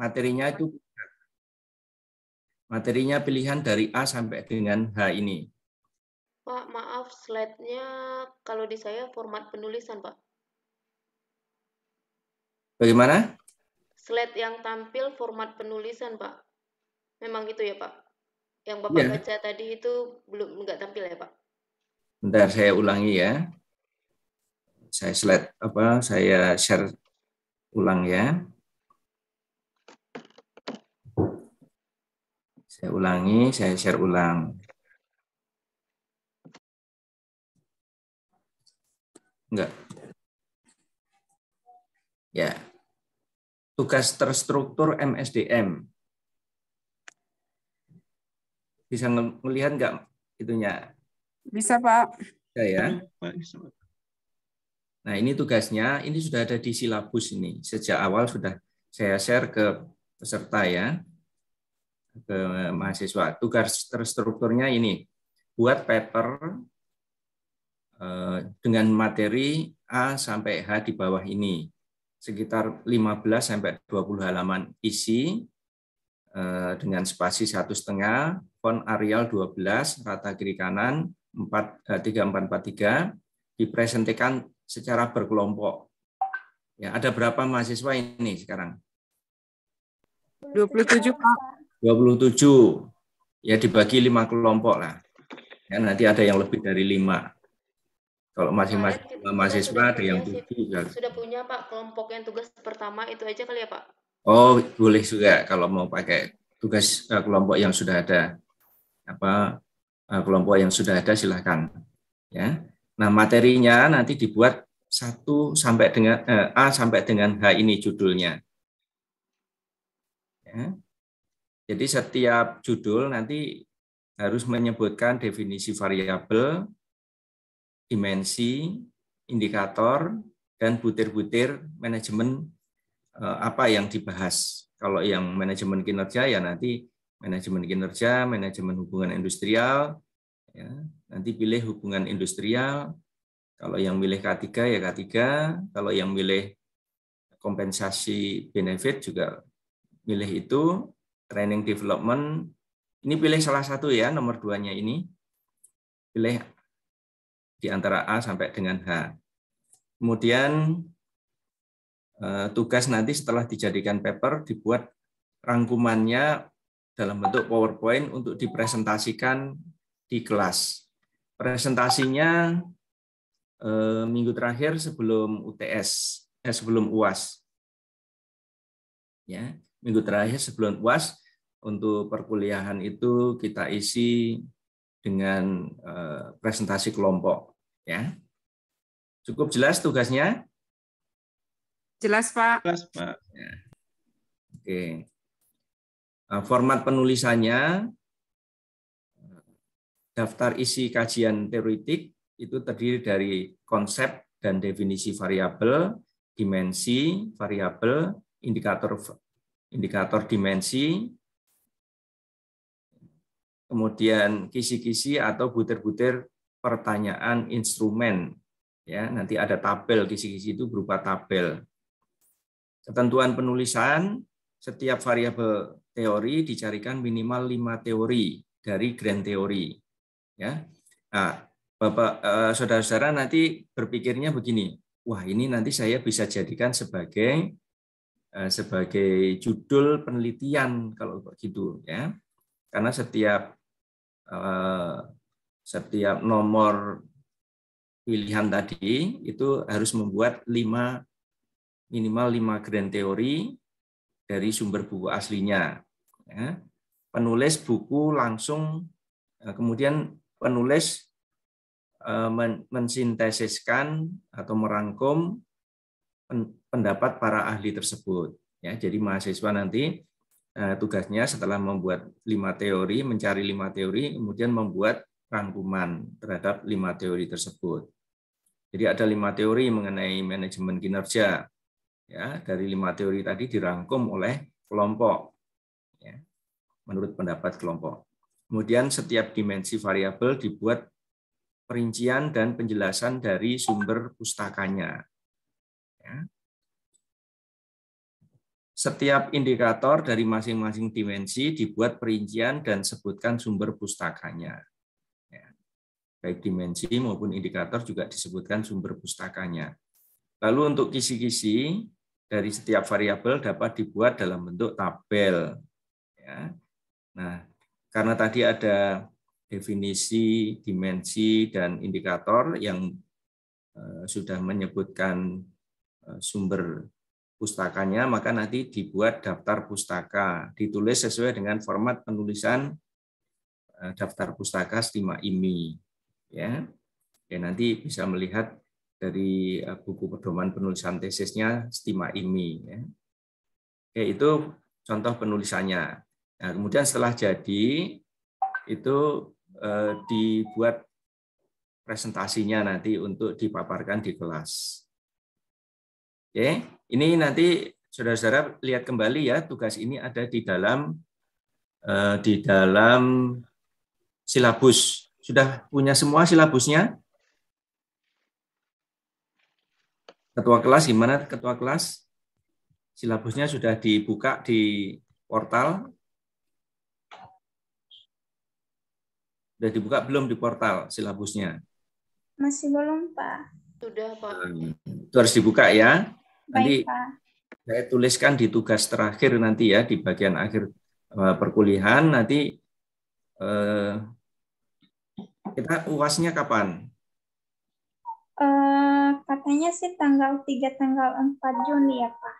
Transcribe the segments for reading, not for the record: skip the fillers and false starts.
Materinya itu pilihan dari A sampai dengan H ini. Pak, maaf, slide-nya kalau di saya format penulisan, Pak. Bagaimana? Slide yang tampil format penulisan, Pak. Memang gitu ya, Pak? Yang Bapak Ya. baca tadi itu nggak tampil ya, Pak? Bentar saya ulangi ya. Saya share ulang ya. Saya ulangi, saya share ulang. Enggak. Ya. Tugas terstruktur MSDM. Bisa melihat enggak itunya? Bisa, Pak. Ya. Nah, ini tugasnya, ini sudah ada di silabus ini. Sejak awal sudah saya share ke peserta ya, ke mahasiswa. Tugas terstrukturnya ini, buat paper dengan materi A sampai H di bawah ini. Sekitar 15 sampai 20 halaman isi dengan spasi 1,5, font Arial 12, rata kiri kanan 3443, dipresentasikan secara berkelompok. Ya, ada berapa mahasiswa ini sekarang? 27, Pak. 27. Ya, dibagi 5 kelompok lah. Ya, nanti ada yang lebih dari 5. Kalau masing-masing mahasiswa ada yang 7. Sudah punya, Pak, kelompok yang tugas pertama itu aja kali ya, Pak? Oh, boleh juga kalau mau pakai tugas kelompok yang sudah ada. Kelompok yang sudah ada silakan. Ya. Nah, materinya nanti dibuat A sampai dengan H ini judulnya. Ya. Jadi setiap judul nanti harus menyebutkan definisi variabel, dimensi, indikator, dan butir-butir manajemen apa yang dibahas. Kalau yang manajemen kinerja ya nanti manajemen kinerja, manajemen hubungan industrial, ya, nanti pilih hubungan industrial. Kalau yang milih K3 ya K3, kalau yang milih kompensasi benefit juga milih itu, training development, ini pilih salah satu ya, nomor 2-nya ini, pilih di antara A sampai dengan H. Kemudian tugas nanti setelah dijadikan paper, dibuat rangkumannya dalam bentuk PowerPoint untuk dipresentasikan di kelas. Presentasinya minggu terakhir sebelum UTS, sebelum UAS. Ya, minggu terakhir sebelum UAS untuk perkuliahan itu kita isi dengan presentasi kelompok. Ya, cukup jelas tugasnya? Jelas, Pak. Jelas, Pak. Ya. Oke. Format penulisannya, daftar isi kajian teoretik itu terdiri dari konsep dan definisi variabel, dimensi variabel, indikator dimensi, kemudian kisi-kisi atau butir-butir pertanyaan instrumen. Ya, nanti ada tabel, kisi-kisi itu berupa tabel. Ketentuan penulisan, setiap variabel teori dicarikan minimal 5 teori dari grand teori. Ya, nah, Bapak, saudara-saudara nanti berpikirnya begini, wah ini nanti saya bisa jadikan sebagai judul penelitian kalau begitu ya, karena setiap nomor pilihan tadi itu harus membuat minimal 5 grand teori dari sumber buku aslinya. Ya. Penulis buku langsung, kemudian penulis mensintesiskan atau merangkum pendapat para ahli tersebut. Ya, jadi mahasiswa nanti tugasnya setelah membuat 5 teori, mencari 5 teori, kemudian membuat rangkuman terhadap 5 teori tersebut. Jadi ada 5 teori mengenai manajemen kinerja. Ya, dari 5 teori tadi dirangkum oleh kelompok, ya, menurut pendapat kelompok. Kemudian setiap dimensi variabel dibuat perincian dan penjelasan dari sumber pustakanya. Ya. setiap indikator dari masing-masing dimensi dibuat perincian dan sebutkan sumber pustakanya. Ya. Baik dimensi maupun indikator juga disebutkan sumber pustakanya. Lalu untuk kisi-kisi dari setiap variabel dapat dibuat dalam bentuk tabel. Ya. Nah, karena tadi ada definisi, dimensi, dan indikator yang sudah menyebutkan sumber pustakanya, maka nanti dibuat daftar pustaka, ditulis sesuai dengan format penulisan daftar pustaka Stima IMI. Ya, nanti bisa melihat dari buku pedoman penulisan tesisnya Stima IMI. Ya. Oke, itu contoh penulisannya. Nah, kemudian setelah jadi itu dibuat presentasinya nanti untuk dipaparkan di kelas. Oke, ini nanti saudara-saudara lihat kembali ya, tugas ini ada di dalam silabus. Sudah punya semua silabusnya? Ketua kelas gimana, ketua kelas? Silabusnya sudah dibuka di portal? Sudah dibuka belum di portal silabusnya? Masih belum, Pak. Sudah, Pak. Itu harus dibuka ya. Nanti Baik, Pak. saya tuliskan di tugas terakhir nanti ya, di bagian akhir perkuliahan. Nanti kita UASnya kapan? Katanya sih tanggal 3, tanggal 4 Juni ya, Pak.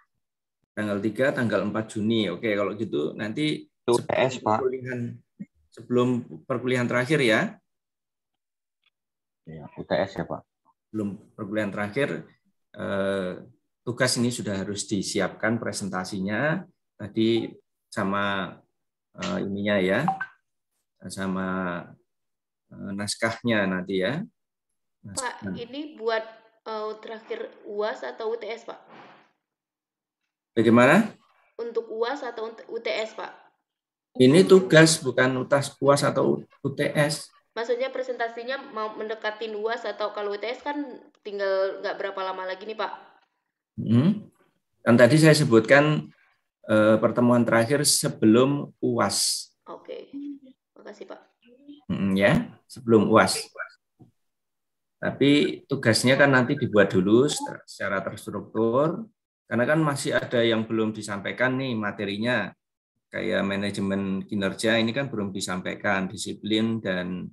Tanggal 3, tanggal 4 Juni. Oke, kalau gitu nanti UTS, Pak. Sebelum perkuliahan terakhir ya. Ya, UTS ya, Pak. Belum perkuliahan terakhir, tugas ini sudah harus disiapkan presentasinya tadi sama ininya ya, sama naskahnya nanti ya. Pak, ini buat terakhir UAS atau UTS, Pak? Bagaimana? Untuk UAS atau UTS, Pak? Ini tugas, bukan UAS atau UTS. Maksudnya presentasinya mau mendekatin UAS atau kalau UTS kan tinggal nggak berapa lama lagi nih, Pak? Kan tadi saya sebutkan pertemuan terakhir sebelum UAS. Oke, makasih, Pak. Ya, sebelum UAS. Tapi tugasnya kan nanti dibuat dulu secara terstruktur, karena kan masih ada yang belum disampaikan nih materinya, kayak manajemen kinerja ini kan belum disampaikan, disiplin dan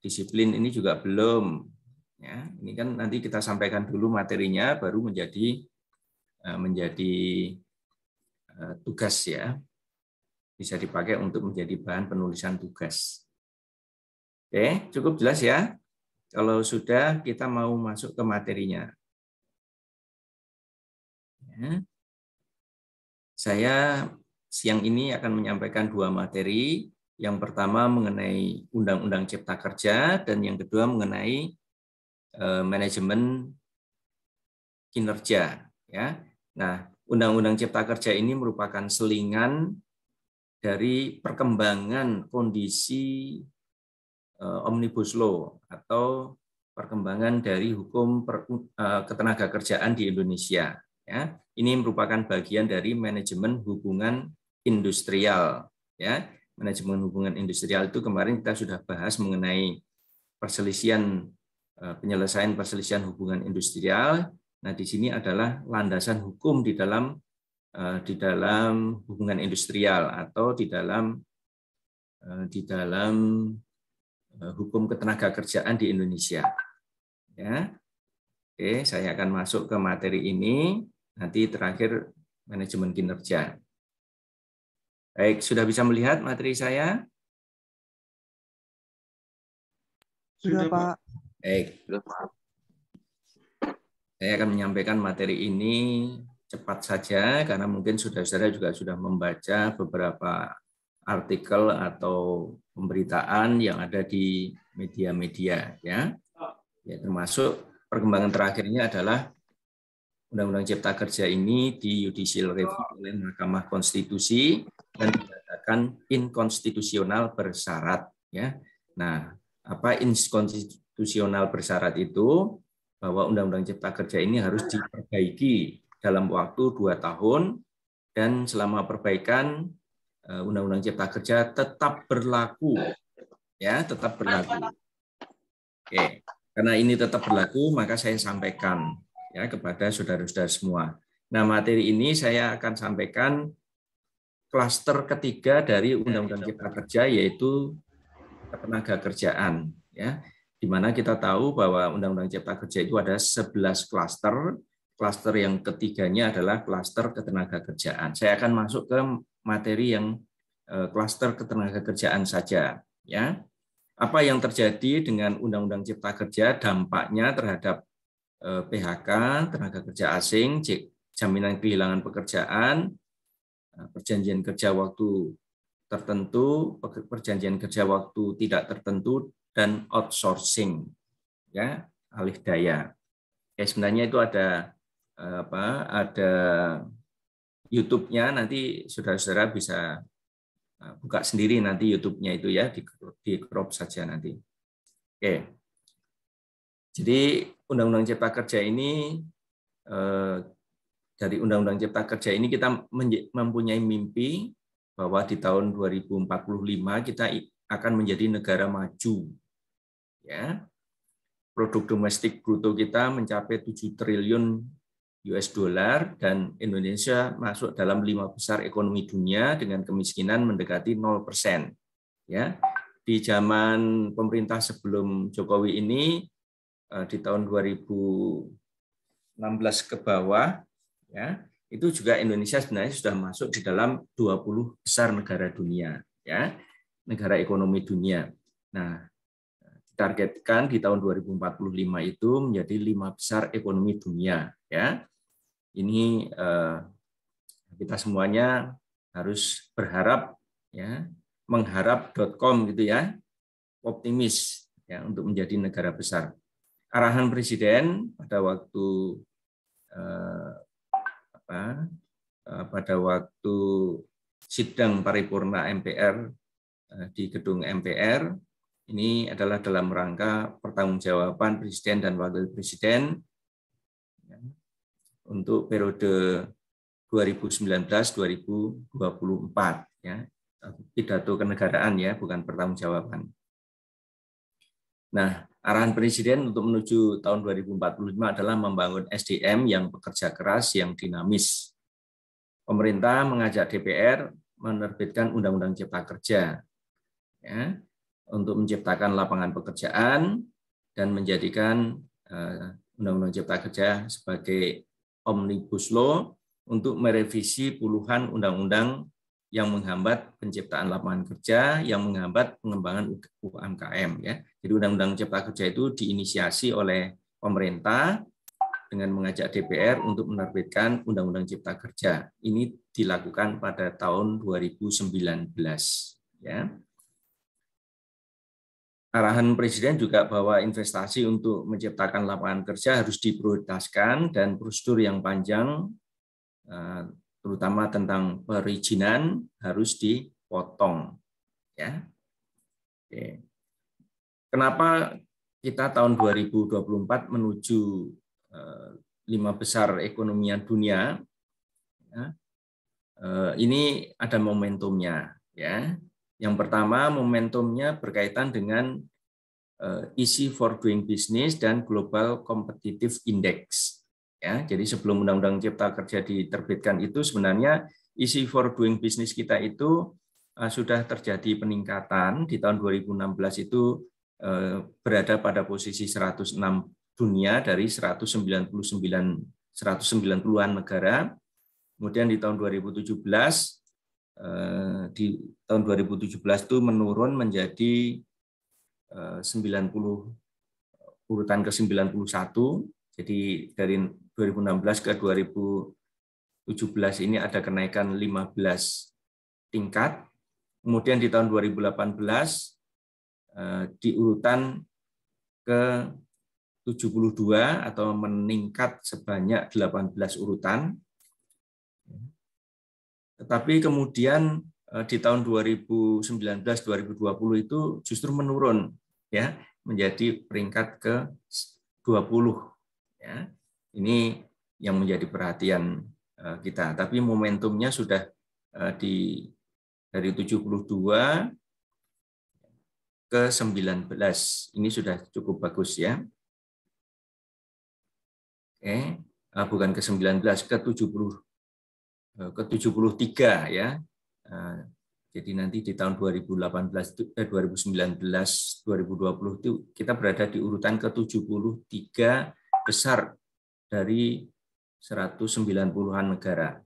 disiplin ini juga belum. Ya, ini kan nanti kita sampaikan dulu materinya, baru menjadi tugas ya, bisa dipakai untuk menjadi bahan penulisan tugas. Oke, cukup jelas ya. Kalau sudah, kita mau masuk ke materinya. Ya. Saya siang ini akan menyampaikan 2 materi. Yang pertama mengenai Undang-Undang Cipta Kerja dan yang kedua mengenai manajemen kinerja. Ya. Nah, Undang-Undang Cipta Kerja ini merupakan selingan dari perkembangan kondisi Omnibus Law atau perkembangan dari hukum ketenagakerjaan di Indonesia. Ya, ini merupakan bagian dari manajemen hubungan industrial. Ya, manajemen hubungan industrial itu kemarin kita sudah bahas mengenai penyelesaian perselisihan hubungan industrial. Nah, di sini adalah landasan hukum di dalam hubungan industrial atau di dalam hukum ketenagakerjaan di Indonesia. Ya. Oke, saya akan masuk ke materi ini. Nanti terakhir manajemen kinerja. Baik, sudah bisa melihat materi saya? Sudah, Pak. Baik. Saya akan menyampaikan materi ini cepat saja karena mungkin saudara-saudara juga sudah membaca beberapa artikel atau pemberitaan yang ada di media-media ya. Ya, termasuk perkembangan terakhirnya adalah Undang-Undang Cipta Kerja ini di judicial review oleh Mahkamah Konstitusi dan dinyatakan inkonstitusional bersyarat ya. Nah, apa inkonstitusional bersyarat itu? Bahwa Undang-Undang Cipta Kerja ini harus diperbaiki dalam waktu 2 tahun, dan selama perbaikan Undang-Undang Cipta Kerja tetap berlaku, ya, tetap berlaku. Oke, karena ini tetap berlaku, maka saya sampaikan ya kepada saudara-saudara semua. Nah, materi ini saya akan sampaikan klaster ketiga dari Undang-Undang Cipta Kerja, yaitu ketenaga kerjaan, ya. Di mana kita tahu bahwa Undang-Undang Cipta Kerja itu ada 11 klaster. Klaster yang ketiganya adalah klaster ketenaga kerjaan. Saya akan masuk ke materi yang klaster ketenaga kerjaan saja, ya. Apa yang terjadi dengan Undang-Undang Cipta Kerja, dampaknya terhadap PHK, tenaga kerja asing, jaminan kehilangan pekerjaan, perjanjian kerja waktu tertentu, perjanjian kerja waktu tidak tertentu, dan outsourcing, ya, alih daya. Ya, sebenarnya itu ada ada YouTube-nya, nanti saudara-saudara bisa buka sendiri nanti YouTube-nya itu ya, di crop saja nanti. Oke. Jadi Undang-Undang Cipta Kerja ini, dari Undang-Undang Cipta Kerja ini kita mempunyai mimpi bahwa di tahun 2045 kita akan menjadi negara maju. Ya. Produk domestik bruto kita mencapai 7 triliun US dollar, dan Indonesia masuk dalam 5 besar ekonomi dunia dengan kemiskinan mendekati 0%. Ya. Di zaman pemerintah sebelum Jokowi ini, di tahun 2016 ke bawah, ya, itu juga Indonesia sebenarnya sudah masuk di dalam 20 besar negara dunia, ya, negara ekonomi dunia. Nah, ditargetkan di tahun 2045 itu menjadi 5 besar ekonomi dunia, ya. Ini kita semuanya harus berharap, ya, mengharap.com gitu ya, optimis ya untuk menjadi negara besar. Arahan Presiden pada waktu sidang paripurna MPR di gedung MPR, ini adalah dalam rangka pertanggungjawaban Presiden dan Wakil Presiden untuk periode 2019-2024, ya, pidato kenegaraan ya, bukan pertanggungjawaban. Nah, arahan Presiden untuk menuju tahun 2045 adalah membangun SDM yang bekerja keras, yang dinamis. Pemerintah mengajak DPR menerbitkan Undang-Undang Cipta Kerja, ya, untuk menciptakan lapangan pekerjaan dan menjadikan Undang-Undang Cipta Kerja sebagai omnibus law untuk merevisi puluhan undang-undang yang menghambat penciptaan lapangan kerja, yang menghambat pengembangan UMKM, ya. Jadi Undang-Undang Cipta Kerja itu diinisiasi oleh pemerintah dengan mengajak DPR untuk menerbitkan Undang-Undang Cipta Kerja. Ini dilakukan pada tahun 2019, ya. Arahan Presiden juga bahwa investasi untuk menciptakan lapangan kerja harus diprioritaskan dan prosedur yang panjang, terutama tentang perizinan, harus dipotong. Ya. Oke. Kenapa kita tahun 2024 menuju 5 besar ekonomi dunia? Ya. Ini ada momentumnya. Ya. Yang pertama, momentumnya berkaitan dengan Easy for Doing Business dan Global Competitive Index. Ya, jadi sebelum Undang-Undang Cipta Kerja diterbitkan itu sebenarnya Easy for Doing Business kita itu sudah terjadi peningkatan. Di tahun 2016 itu berada pada posisi 106 dunia dari 190-an negara. Kemudian di tahun 2017 itu menurun menjadi 90, urutan ke-91. Jadi dari 2016 ke 2017 ini ada kenaikan 15 tingkat. Kemudian di tahun 2018 di urutan ke 72 atau meningkat sebanyak 18 urutan. Tetapi kemudian di tahun 2019-2020 itu justru menurun, ya, menjadi peringkat ke-20. Ya. Ini yang menjadi perhatian kita. Tapi momentumnya sudah dari 72 ke 19. Ini sudah cukup bagus ya. Oke, bukan ke 19, ke 73 ya. Jadi nanti di tahun 2019, 2020 itu kita berada di urutan ke-73 besar dari 190-an negara.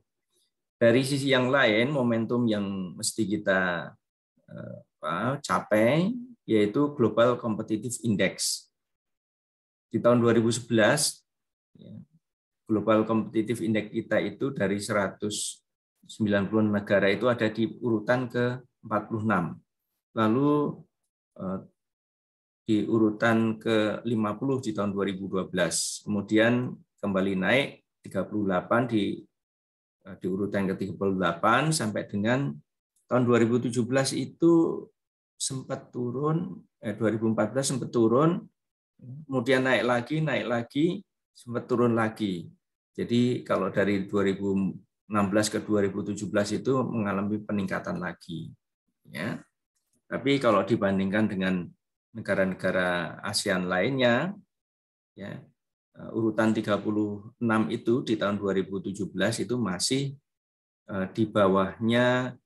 Dari sisi yang lain, momentum yang mesti kita capai yaitu Global Competitive Index. Di tahun 2011, Global Competitive Index kita itu dari 190 negara itu ada di urutan ke-46. Lalu di urutan ke-50 di tahun 2012. Kemudian kembali naik 38 di urutan ke-38 sampai dengan tahun 2017 itu sempat turun, 2014 sempat turun, kemudian naik lagi, sempat turun lagi. Jadi kalau dari 2016 ke 2017 itu mengalami peningkatan lagi. Ya. Tapi kalau dibandingkan dengan negara-negara ASEAN lainnya, ya, urutan 36 itu di tahun 2017 itu masih di bawahnya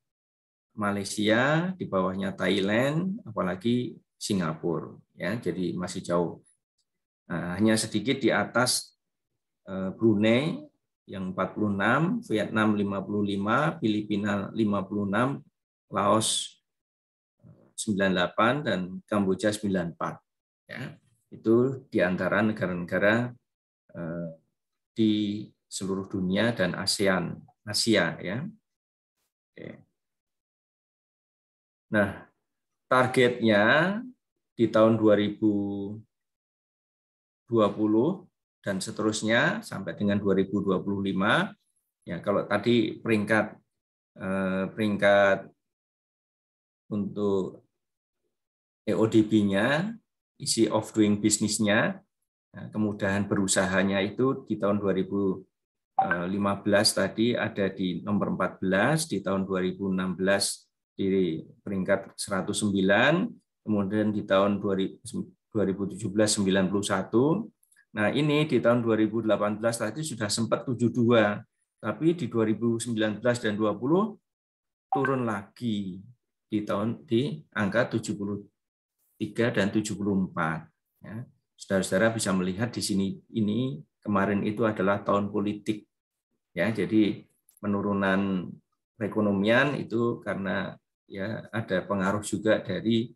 Malaysia, di bawahnya Thailand, apalagi Singapura. Ya, jadi masih jauh. Hanya sedikit di atas Brunei yang 46, Vietnam 55, Filipina 56, Laos 98 dan Kamboja 94. Ya, itu di antara negara-negara di seluruh dunia dan ASEAN, Asia ya. Oke. Nah, targetnya di tahun 2020 dan seterusnya sampai dengan 2025 ya, kalau tadi peringkat untuk EODB-nya, easy of doing business-nya, kemudahan berusahanya itu di tahun 2015 tadi ada di nomor 14, di tahun 2016 di peringkat 109, kemudian di tahun 2017 91. Nah, ini di tahun 2018 tadi sudah sempat 72, tapi di 2019 dan 20 turun lagi di angka 73 dan 74. Ya. Saudara-saudara bisa melihat di sini ini kemarin itu adalah tahun politik. Ya, jadi penurunan perekonomian itu karena ya ada pengaruh juga dari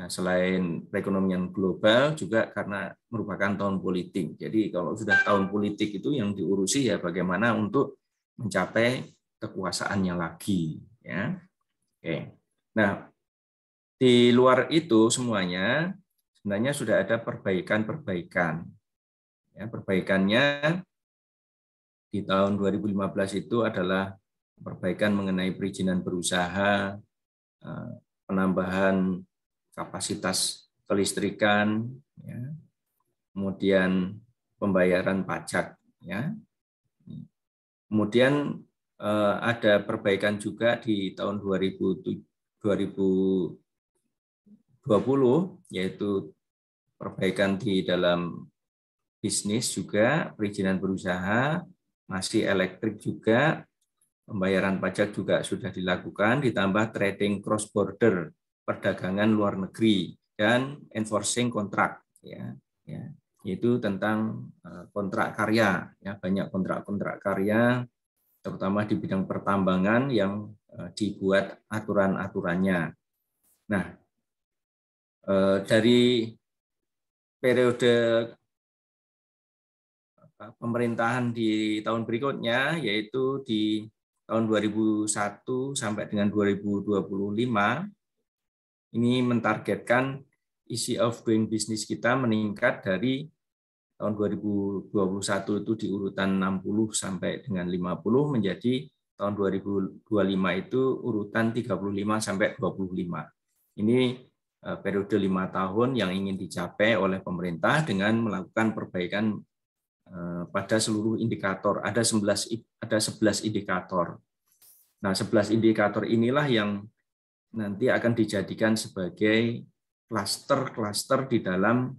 selain perekonomian global juga karena merupakan tahun politik. Jadi kalau sudah tahun politik itu yang diurusi ya bagaimana untuk mencapai kekuasaannya lagi. Ya. Oke. Nah, di luar itu semuanya sebenarnya sudah ada perbaikan-perbaikan. Ya, perbaikannya di tahun 2015 itu adalah perbaikan mengenai perizinan berusaha, penambahan kapasitas kelistrikan, ya, kemudian pembayaran pajak. Ya. Kemudian ada perbaikan juga di tahun 2020, yaitu perbaikan di dalam bisnis juga, perizinan berusaha, masih elektrik juga, pembayaran pajak juga sudah dilakukan, ditambah trading cross border, perdagangan luar negeri, dan enforcing kontrak, ya, yaitu tentang kontrak karya, ya, banyak kontrak-kontrak karya, terutama di bidang pertambangan yang dibuat aturan-aturannya. Nah, dari periode pemerintahan di tahun berikutnya, yaitu di tahun 2001 sampai dengan 2025, ini mentargetkan easy of doing business kita meningkat dari tahun 2021 itu di urutan 60 sampai dengan 50 menjadi tahun 2025 itu urutan 35 sampai 25. Ini periode 5 tahun yang ingin dicapai oleh pemerintah dengan melakukan perbaikan pada seluruh indikator. Ada 11 indikator. Nah, 11 indikator inilah yang nanti akan dijadikan sebagai klaster-klaster di dalam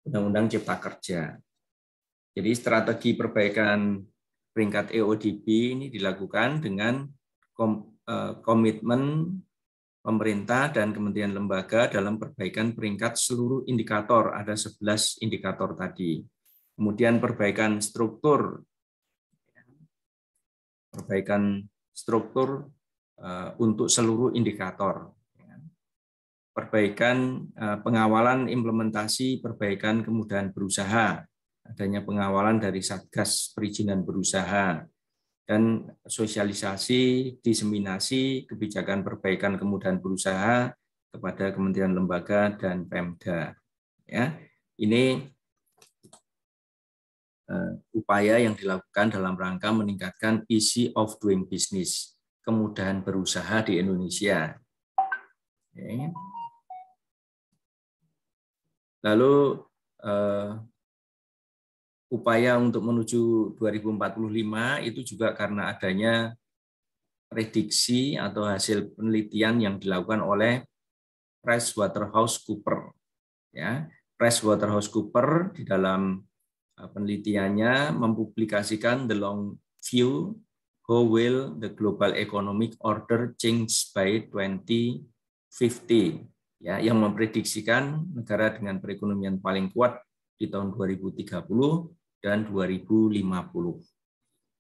Undang-Undang Cipta Kerja. Jadi strategi perbaikan peringkat EODP ini dilakukan dengan komitmen pemerintah dan kementerian lembaga dalam perbaikan peringkat seluruh indikator. Ada 11 indikator tadi. Kemudian perbaikan struktur untuk seluruh indikator. Perbaikan pengawalan implementasi perbaikan kemudahan berusaha. Adanya pengawalan dari Satgas Perizinan Berusaha. Dan sosialisasi, diseminasi kebijakan perbaikan kemudahan berusaha kepada kementerian lembaga dan Pemda. Ya, ini upaya yang dilakukan dalam rangka meningkatkan easy of doing business, kemudahan berusaha di Indonesia. Oke. Lalu upaya untuk menuju 2045 itu juga karena adanya prediksi atau hasil penelitian yang dilakukan oleh PricewaterhouseCoopers. Ya, PricewaterhouseCoopers di dalam penelitiannya mempublikasikan the long view, how will the global economic order change by 2050, ya, yang memprediksikan negara dengan perekonomian paling kuat di tahun 2030 dan 2050.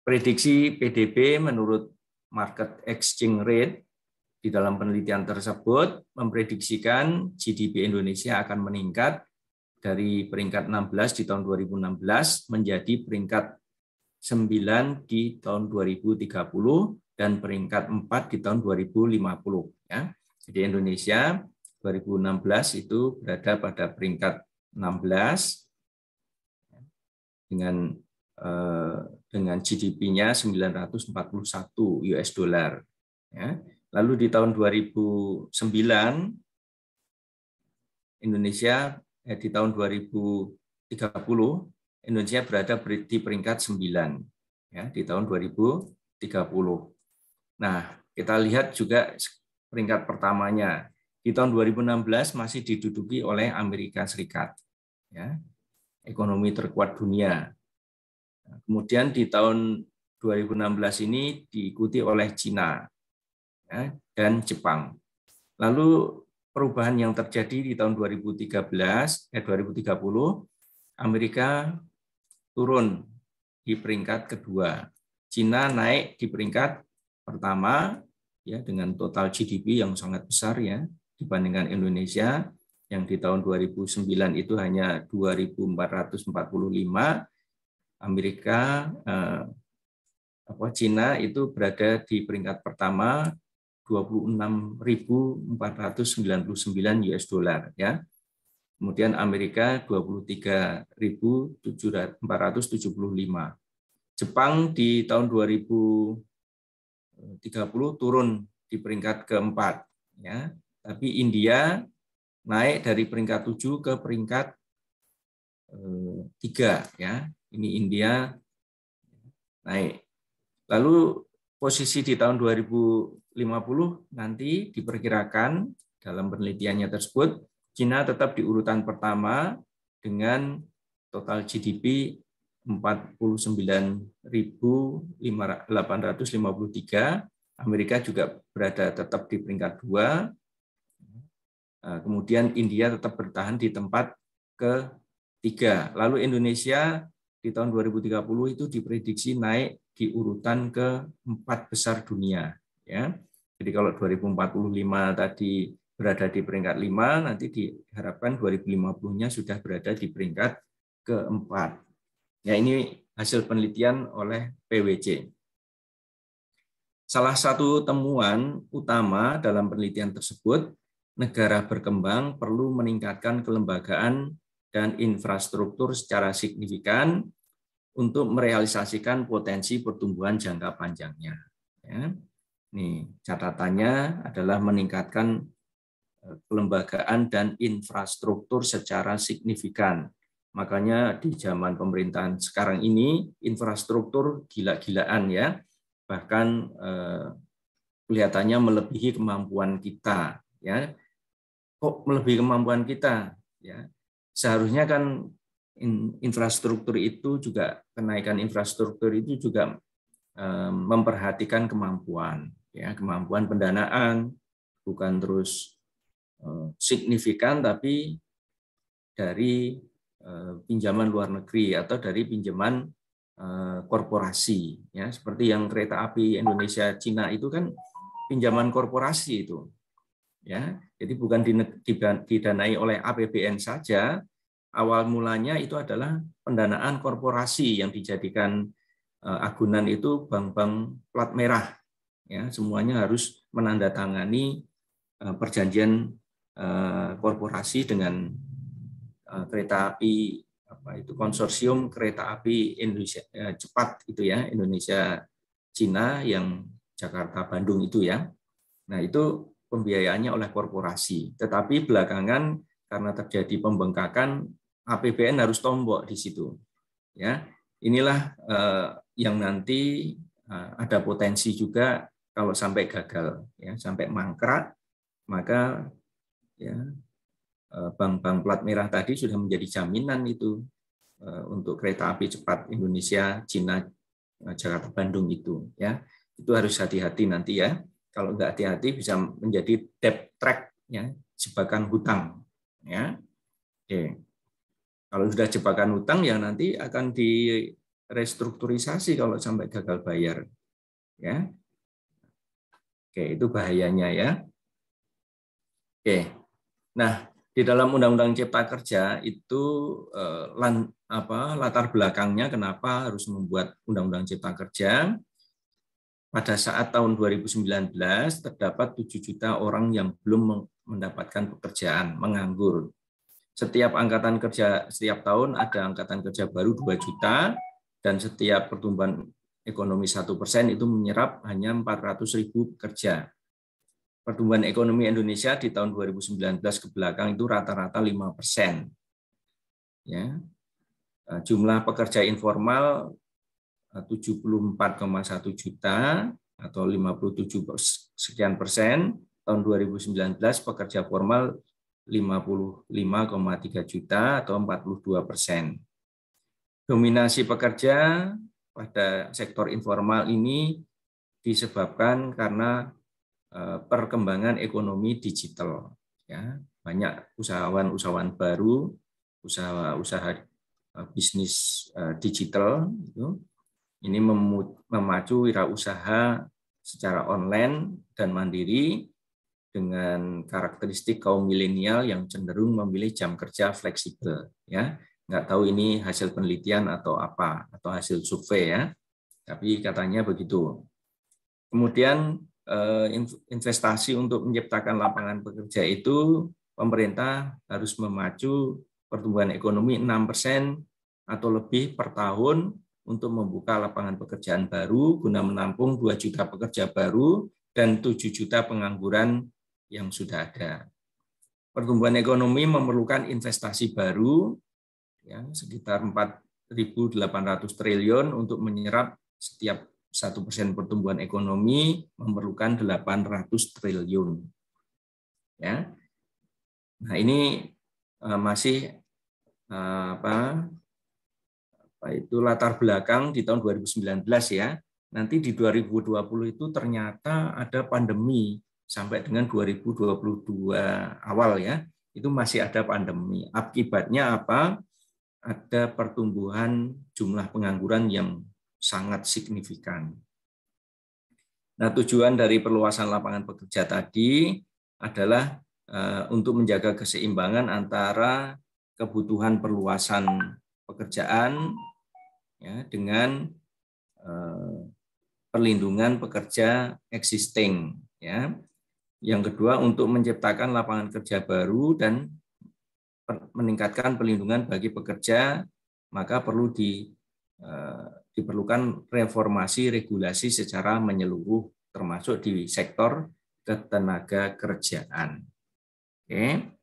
Prediksi PDB menurut market exchange rate di dalam penelitian tersebut memprediksikan GDP Indonesia akan meningkat dari peringkat 16 di tahun 2016 menjadi peringkat 9 di tahun 2030 dan peringkat 4 di tahun 2050. Ya. Jadi Indonesia 2016 itu berada pada peringkat 16 dengan GDP-nya 941 US dollar. Ya. Lalu di tahun 2009 di tahun 2030 Indonesia berada di peringkat 9, ya, di tahun 2030. Nah, kita lihat juga peringkat pertamanya di tahun 2016 masih diduduki oleh Amerika Serikat, ya, ekonomi terkuat dunia. Kemudian di tahun 2016 ini diikuti oleh Cina, ya, dan Jepang. Lalu perubahan yang terjadi di tahun 2030, Amerika turun di peringkat kedua. Cina naik di peringkat pertama, ya, dengan total GDP yang sangat besar, ya, dibandingkan Indonesia yang di tahun 2009 itu hanya 2.445. Cina itu berada di peringkat pertama 26.499 US dollar, ya. Kemudian Amerika 23.475. Jepang di tahun 2030 turun di peringkat keempat, ya. Tapi India naik dari peringkat 7 ke peringkat 3, ya. Ini India naik. Lalu posisi di tahun 2050 nanti diperkirakan dalam penelitiannya tersebut Cina tetap di urutan pertama dengan total GDP 49.853. Amerika juga berada tetap di peringkat 2. Kemudian India tetap bertahan di tempat ke-3. Lalu Indonesia di tahun 2030 itu diprediksi naik di urutan ke-4 besar dunia. Ya. Jadi kalau 2045 tadi berada di peringkat 5, nanti diharapkan 2050-nya sudah berada di peringkat ke-4. Ya, ini hasil penelitian oleh PwC. Salah satu temuan utama dalam penelitian tersebut, negara berkembang perlu meningkatkan kelembagaan dan infrastruktur secara signifikan untuk merealisasikan potensi pertumbuhan jangka panjangnya. Ya. Nih, catatannya adalah meningkatkan kelembagaan dan infrastruktur secara signifikan, Makanya di zaman pemerintahan sekarang ini infrastruktur gila-gilaan ya, bahkan kelihatannya melebihi kemampuan kita ya. Kok melebihi kemampuan kita ya? Seharusnya kan infrastruktur itu juga, kenaikan infrastruktur itu juga memperhatikan kemampuan ya, kemampuan pendanaan, bukan terus signifikan tapi dari pinjaman luar negeri atau dari pinjaman korporasi ya, seperti yang kereta api Indonesia Cina itu kan pinjaman korporasi itu ya, jadi bukan didanai oleh APBN saja. Awal mulanya itu adalah pendanaan korporasi yang dijadikan agunan itu bank-bank plat merah ya, semuanya harus menandatangani perjanjian korporasi dengan kereta api konsorsium kereta api Indonesia cepat itu ya, Indonesia Cina yang Jakarta Bandung itu ya. Nah, itu pembiayaannya oleh korporasi. Tetapi belakangan karena terjadi pembengkakan, APBN harus tombok di situ. Ya, inilah yang nanti ada potensi juga kalau sampai gagal ya, sampai mangkrak, maka ya bank-bank plat merah tadi sudah menjadi jaminan itu untuk kereta api cepat Indonesia Cina Jakarta Bandung itu ya. Itu harus hati-hati nanti ya. Kalau nggak hati-hati bisa menjadi debt trap ya, jebakan hutang ya. Oke. Kalau sudah jebakan hutang ya nanti akan direstrukturisasi kalau sampai gagal bayar ya. Oke, itu bahayanya ya. Oke. Nah, di dalam Undang-Undang Cipta Kerja itu latar belakangnya kenapa harus membuat Undang-Undang Cipta Kerja. Pada saat tahun 2019 terdapat 7 juta orang yang belum mendapatkan pekerjaan, menganggur. Setiap angkatan kerja setiap tahun ada angkatan kerja baru 2 juta dan setiap pertumbuhan ekonomi 1% itu menyerap hanya 400.000 pekerja. Pertumbuhan ekonomi Indonesia di tahun 2019 ke belakang itu rata-rata 5%. Ya. Jumlah pekerja informal 74,1 juta atau 57 sekian persen. Tahun 2019 pekerja formal 55,3 juta atau 42%. Dominasi pekerja pada sektor informal ini disebabkan karena perkembangan ekonomi digital ya, banyak usahawan baru, usaha bisnis digital itu ini memacu wirausaha secara online dan mandiri dengan karakteristik kaum milenial yang cenderung memilih jam kerja fleksibel ya. Nggak tahu ini hasil penelitian atau apa atau hasil survei ya, tapi katanya begitu. Kemudian investasi untuk menciptakan lapangan pekerja itu pemerintah harus memacu pertumbuhan ekonomi 6% atau lebih per tahun untuk membuka lapangan pekerjaan baru guna menampung 2 juta pekerja baru dan 7 juta pengangguran yang sudah ada. Pertumbuhan ekonomi memerlukan investasi baru ya, sekitar 4.800 triliun untuk menyerap setiap 1% pertumbuhan ekonomi memerlukan 800 triliun. Ya. Nah, ini masih itu latar belakang di tahun 2019 ya. Nanti di 2020 itu ternyata ada pandemi sampai dengan 2022 awal ya. Itu masih ada pandemi. Akibatnya apa? Ada pertumbuhan jumlah pengangguran yang sangat signifikan. Nah, tujuan dari perluasan lapangan pekerja tadi adalah untuk menjaga keseimbangan antara kebutuhan perluasan pekerjaan ya, dengan perlindungan pekerja existing. Ya. Yang kedua, untuk menciptakan lapangan kerja baru dan meningkatkan perlindungan bagi pekerja, maka perlu diperlukan reformasi regulasi secara menyeluruh termasuk di sektor ketenaga kerjaan. Oke.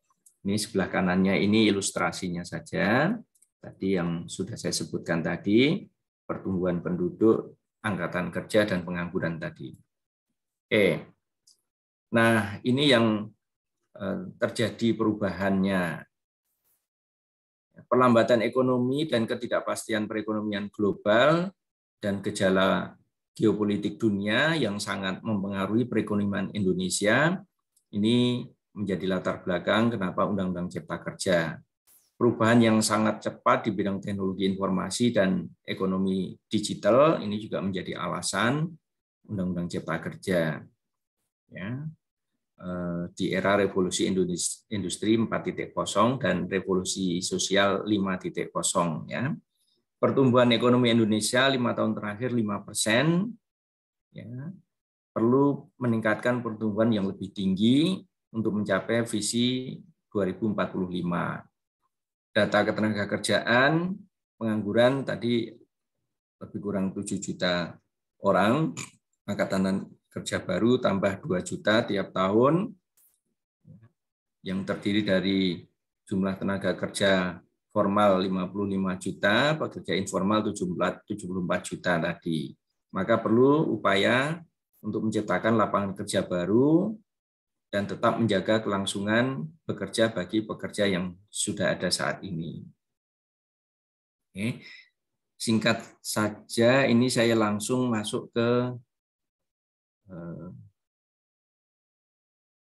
Ini sebelah kanannya ini ilustrasinya saja. Tadi yang sudah saya sebutkan tadi, pertumbuhan penduduk, angkatan kerja, dan pengangguran tadi. Nah, ini yang terjadi perubahannya. Perlambatan ekonomi dan ketidakpastian perekonomian global dan gejala geopolitik dunia yang sangat mempengaruhi perekonomian Indonesia, ini menjadi latar belakang kenapa Undang-Undang Cipta Kerja. Perubahan yang sangat cepat di bidang teknologi informasi dan ekonomi digital ini juga menjadi alasan Undang-Undang Cipta Kerja. Ya, di era revolusi industri 4.0 dan revolusi sosial 5.0. Ya. Pertumbuhan ekonomi Indonesia 5 tahun terakhir 5%. Ya, perlu meningkatkan pertumbuhan yang lebih tinggi untuk mencapai visi 2045. Data ketenagakerjaan, pengangguran tadi lebih kurang 7 juta orang, angkatan kerja baru tambah 2 juta tiap tahun, yang terdiri dari jumlah tenaga kerja formal 55 juta, pekerja informal 74 juta tadi. Maka perlu upaya untuk menciptakan lapangan kerja baru dan tetap menjaga kelangsungan bekerja bagi pekerja yang sudah ada saat ini. Oke. Singkat saja, ini saya langsung masuk ke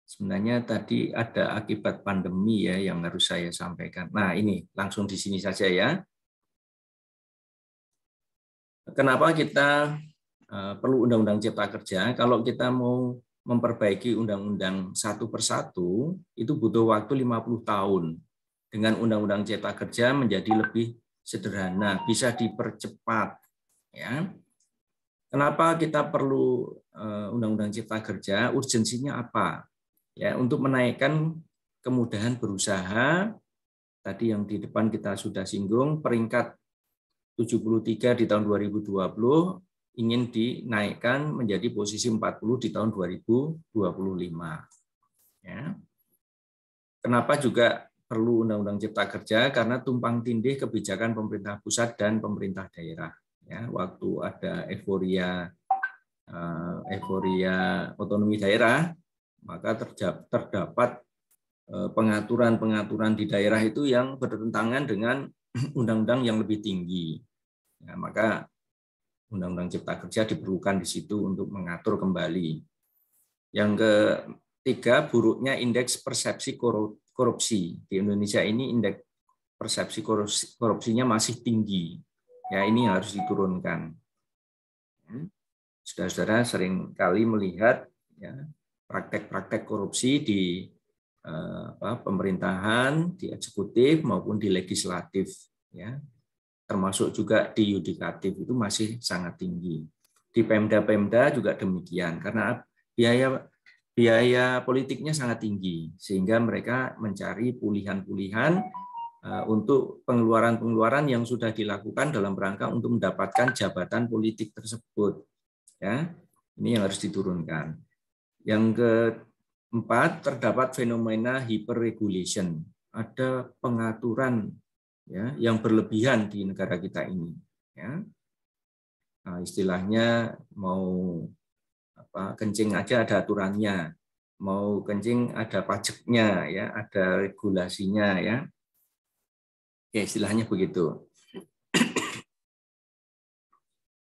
sebenarnya tadi ada akibat pandemi ya yang harus saya sampaikan. Nah, ini langsung di sini saja ya. Kenapa kita perlu Undang-Undang Cipta Kerja? Kalau kita mau memperbaiki undang-undang satu persatu, itu butuh waktu 50 tahun. Dengan Undang-Undang Cipta Kerja menjadi lebih sederhana, bisa dipercepat. Ya. Kenapa kita perlu Undang-Undang Cipta Kerja? Urgensinya apa? Ya, untuk menaikkan kemudahan berusaha, tadi yang di depan kita sudah singgung, peringkat 73 di tahun 2020, ingin dinaikkan menjadi posisi 40 di tahun 2025. Ya. Kenapa juga perlu Undang-Undang Cipta Kerja? Karena tumpang tindih kebijakan pemerintah pusat dan pemerintah daerah. Ya, waktu ada euforia otonomi daerah, maka terdapat pengaturan-pengaturan di daerah itu yang bertentangan dengan undang-undang yang lebih tinggi. Ya, maka Undang-Undang Cipta Kerja diperlukan di situ untuk mengatur kembali. Yang ketiga, buruknya indeks persepsi korupsi. Di Indonesia ini indeks persepsi korupsinya masih tinggi. Ya, ini harus diturunkan. Saudara-saudara sering kali melihat ya, praktek-praktek korupsi di pemerintahan, di eksekutif maupun di legislatif. Ya. Termasuk juga di yudikatif itu masih sangat tinggi. Di Pemda-Pemda juga demikian, karena biaya politiknya sangat tinggi, sehingga mereka mencari pulihan-pulihan untuk pengeluaran-pengeluaran yang sudah dilakukan dalam rangka untuk mendapatkan jabatan politik tersebut. Ya, ini yang harus diturunkan. Yang keempat, terdapat fenomena hyperregulation. Ada pengaturan ya, yang berlebihan di negara kita ini. Ya. Nah, istilahnya mau kencing aja ada aturannya, mau kencing ada pajaknya, ya, ada regulasinya, ya. Oke, istilahnya begitu.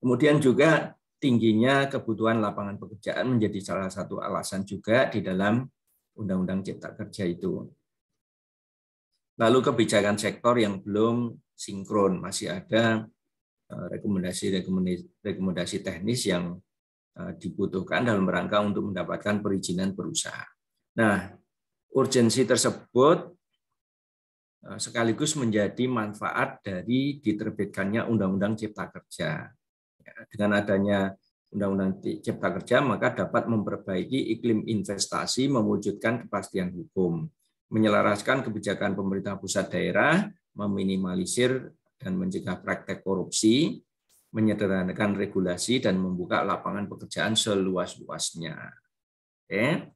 Kemudian juga tingginya kebutuhan lapangan pekerjaan menjadi salah satu alasan juga di dalam Undang-Undang Cipta Kerja itu. Lalu kebijakan sektor yang belum sinkron, masih ada rekomendasi teknis yang dibutuhkan dalam rangka untuk mendapatkan perizinan berusaha. Nah, urgensi tersebut sekaligus menjadi manfaat dari diterbitkannya Undang-Undang Cipta Kerja. Dengan adanya Undang-Undang Cipta Kerja, maka dapat memperbaiki iklim investasi, mewujudkan kepastian hukum, menyelaraskan kebijakan pemerintah pusat daerah, meminimalisir dan mencegah praktek korupsi, menyederhanakan regulasi, dan membuka lapangan pekerjaan seluas-luasnya. Oke.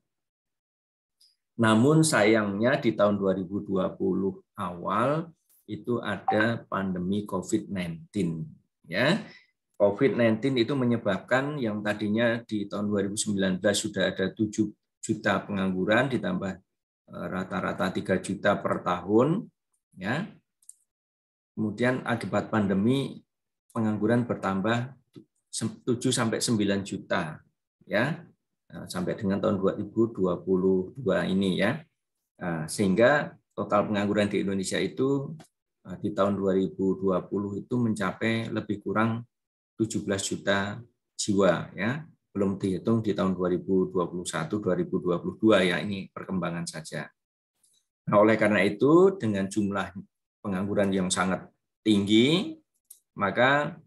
Namun sayangnya di tahun 2020 awal, itu ada pandemi COVID-19. Ya, COVID-19 itu menyebabkan yang tadinya di tahun 2019 sudah ada 7 juta pengangguran ditambah rata-rata 3 juta per tahun. Ya, kemudian akibat pandemi pengangguran bertambah 7 sampai 9 juta. Ya, sampai dengan tahun 2022 ini ya. Sehingga total pengangguran di Indonesia itu di tahun 2020 itu mencapai lebih kurang 17 juta jiwa ya. Belum dihitung di tahun 2021 2022 ya, ini perkembangan saja. Nah, oleh karena itu dengan jumlah pengangguran yang sangat tinggi, maka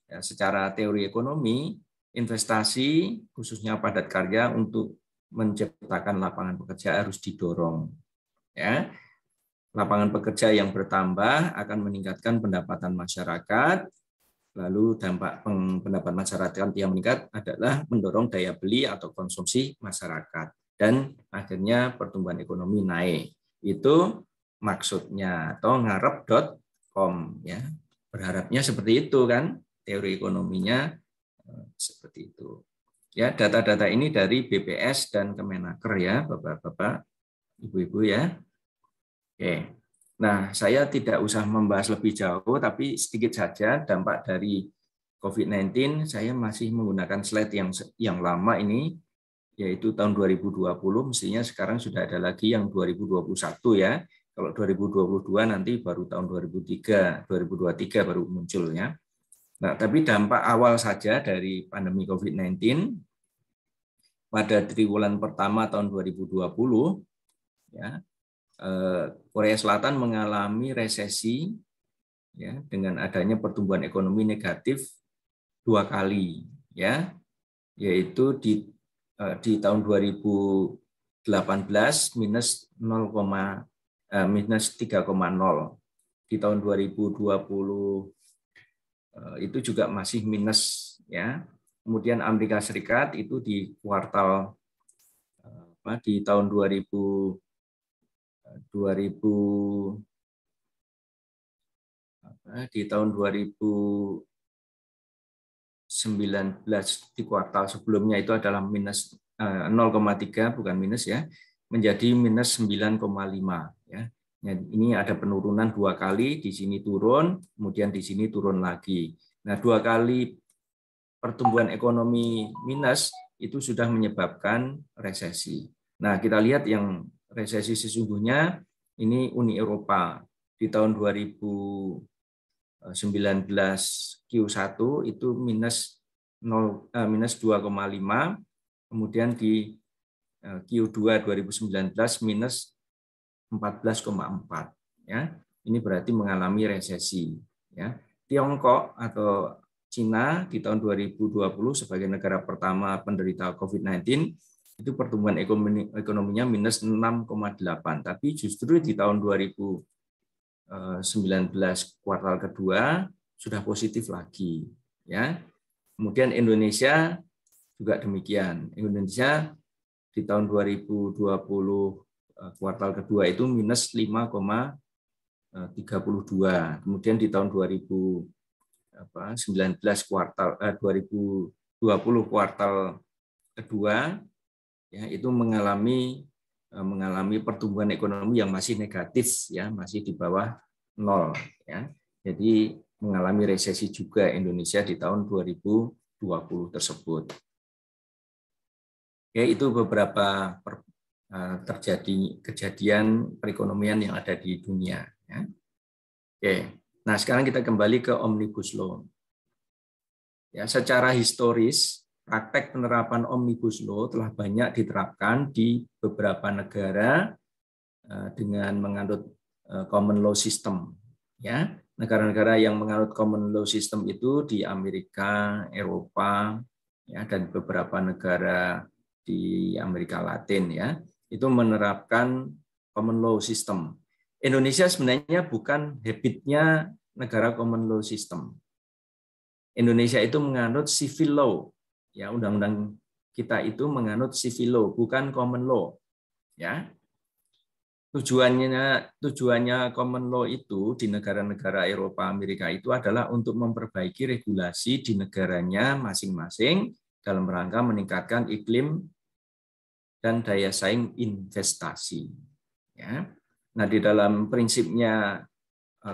ya, secara teori ekonomi investasi khususnya padat karya untuk menciptakan lapangan pekerja harus didorong. Ya, lapangan pekerja yang bertambah akan meningkatkan pendapatan masyarakat. Lalu dampak pendapatan masyarakat yang meningkat adalah mendorong daya beli atau konsumsi masyarakat dan akhirnya pertumbuhan ekonomi naik. Itu maksudnya atau ngarep.com ya. Berharapnya seperti itu kan, teori ekonominya seperti itu. Ya, data-data ini dari BPS dan Kemenaker ya, Bapak-bapak, Ibu-ibu ya. Oke. Nah, saya tidak usah membahas lebih jauh, tapi sedikit saja dampak dari COVID-19. Saya masih menggunakan slide yang lama ini, yaitu tahun 2020. Mestinya sekarang sudah ada lagi yang 2021 ya. Kalau 2022 nanti baru tahun 2023 baru muncul ya. Nah, tapi dampak awal saja dari pandemi COVID-19 pada triwulan pertama tahun 2020 ya. Korea Selatan mengalami resesi ya, dengan adanya pertumbuhan ekonomi negatif 2 kali ya, yaitu di tahun 2018 minus 3,0, di tahun 2020 itu juga masih minus ya. Kemudian Amerika Serikat itu di kuartal di tahun 2019 di kuartal sebelumnya itu adalah minus 0,3 bukan minus ya, menjadi minus 9,5 ya. Ini ada penurunan 2 kali, di sini turun, kemudian di sini turun lagi. Nah, 2 kali pertumbuhan ekonomi minus itu sudah menyebabkan resesi. Nah, kita lihat yang resesi sesungguhnya ini Uni Eropa di tahun 2019 Q1 itu minus 2,5, kemudian di Q2 2019 minus 14,4 ya. Ini berarti mengalami resesi ya. Tiongkok atau Cina di tahun 2020 sebagai negara pertama penderita COVID-19 itu pertumbuhan ekonominya minus 6,8, tapi justru di tahun 2019 kuartal kedua sudah positif lagi ya. Kemudian Indonesia juga demikian. Indonesia di tahun 2020 kuartal kedua itu minus 5,32. Kemudian di tahun 2019 2020 kuartal kedua ya, itu mengalami pertumbuhan ekonomi yang masih negatif ya, masih di bawah 0 ya. Jadi mengalami resesi juga Indonesia di tahun 2020 tersebut. Ya, itu beberapa kejadian perekonomian yang ada di dunia ya. Oke. Nah, sekarang kita kembali ke Omnibus Law. Ya, secara historis praktek penerapan Omnibus Law telah banyak diterapkan di beberapa negara dengan menganut common law system. Ya, negara-negara yang menganut common law system itu di Amerika, Eropa, ya, dan beberapa negara di Amerika Latin ya, itu menerapkan common law system. Indonesia sebenarnya bukan habitnya negara common law system. Indonesia itu menganut civil law. Ya, undang-undang kita itu menganut civil law, bukan common law. Ya. Tujuannya common law itu di negara-negara Eropa, Amerika itu adalah untuk memperbaiki regulasi di negaranya masing-masing dalam rangka meningkatkan iklim dan daya saing investasi. Ya. Nah, di dalam prinsipnya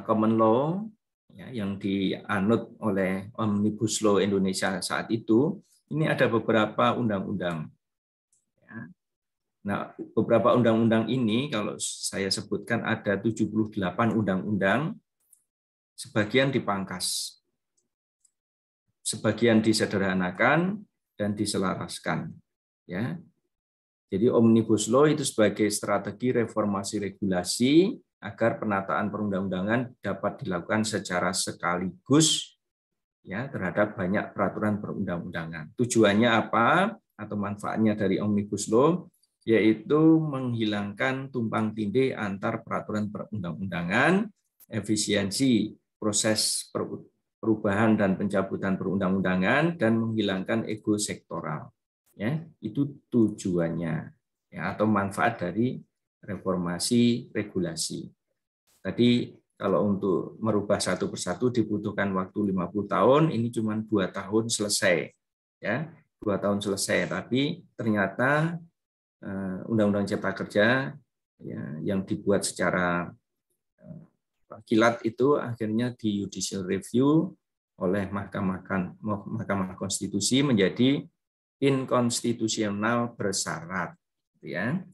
common law ya, yang dianut oleh Omnibus Law Indonesia saat itu, ini ada beberapa undang-undang. Ya. Nah, beberapa undang-undang ini kalau saya sebutkan ada 78 undang-undang, sebagian dipangkas, sebagian disederhanakan dan diselaraskan. Ya. Jadi Omnibus Law itu sebagai strategi reformasi regulasi agar penataan perundang-undangan dapat dilakukan secara sekaligus ya terhadap banyak peraturan perundang-undangan. Tujuannya apa atau manfaatnya dari Omnibus Law? Yaitu menghilangkan tumpang tindih antar peraturan perundang-undangan, efisiensi proses perubahan dan pencabutan perundang-undangan, dan menghilangkan ego sektoral. Ya, itu tujuannya ya, atau manfaat dari reformasi regulasi. Tadi kalau untuk merubah satu persatu dibutuhkan waktu 50 tahun, ini cuma 2 tahun selesai. Ya, 2 tahun selesai, tapi ternyata Undang-Undang Cipta Kerja ya, yang dibuat secara kilat itu akhirnya di judicial review oleh Mahkamah Konstitusi menjadi inkonstitusional bersyarat. Ya.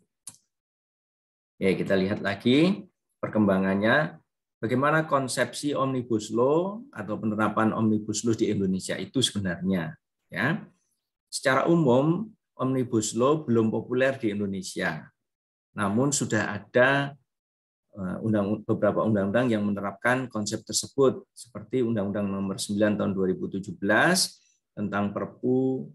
Ya, kita lihat lagi perkembangannya. Bagaimana konsepsi Omnibus Law atau penerapan Omnibus Law di Indonesia itu sebenarnya. Ya. Secara umum, Omnibus Law belum populer di Indonesia. Namun sudah ada beberapa undang-undang yang menerapkan konsep tersebut, seperti Undang-Undang Nomor 9 Tahun 2017 tentang Perpu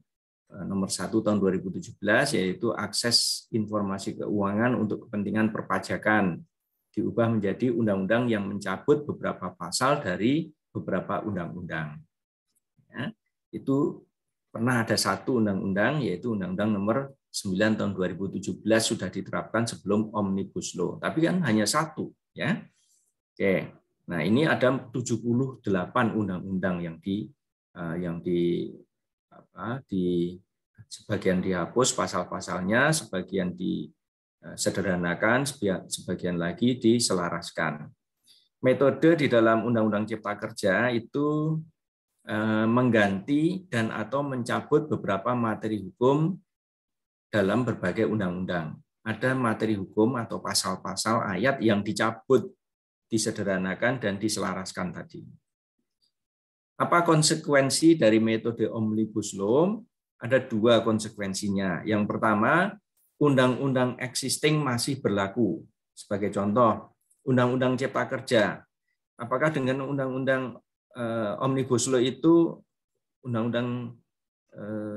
Nomor 1 Tahun 2017, yaitu akses informasi keuangan untuk kepentingan perpajakan, diubah menjadi undang-undang yang mencabut beberapa pasal dari beberapa undang-undang. Ya, itu pernah ada satu undang-undang, yaitu Undang-Undang Nomor 9 Tahun 2017 sudah diterapkan sebelum Omnibus Law. Tapi kan hanya satu. Ya. Oke. Nah, ini ada 78 undang-undang yang sebagian dihapus pasal-pasalnya, sebagian disederhanakan, sebagian lagi diselaraskan. Metode di dalam Undang-Undang Cipta Kerja itu mengganti dan atau mencabut beberapa materi hukum dalam berbagai undang-undang. Ada materi hukum atau pasal-pasal ayat yang dicabut, disederhanakan, dan diselaraskan tadi. Apa konsekuensi dari metode Omnibus Law? Ada 2 konsekuensinya. Yang pertama, undang-undang existing masih berlaku. Sebagai contoh, Undang-Undang Cipta Kerja. Apakah dengan Undang-Undang Omnibus Law itu Undang-Undang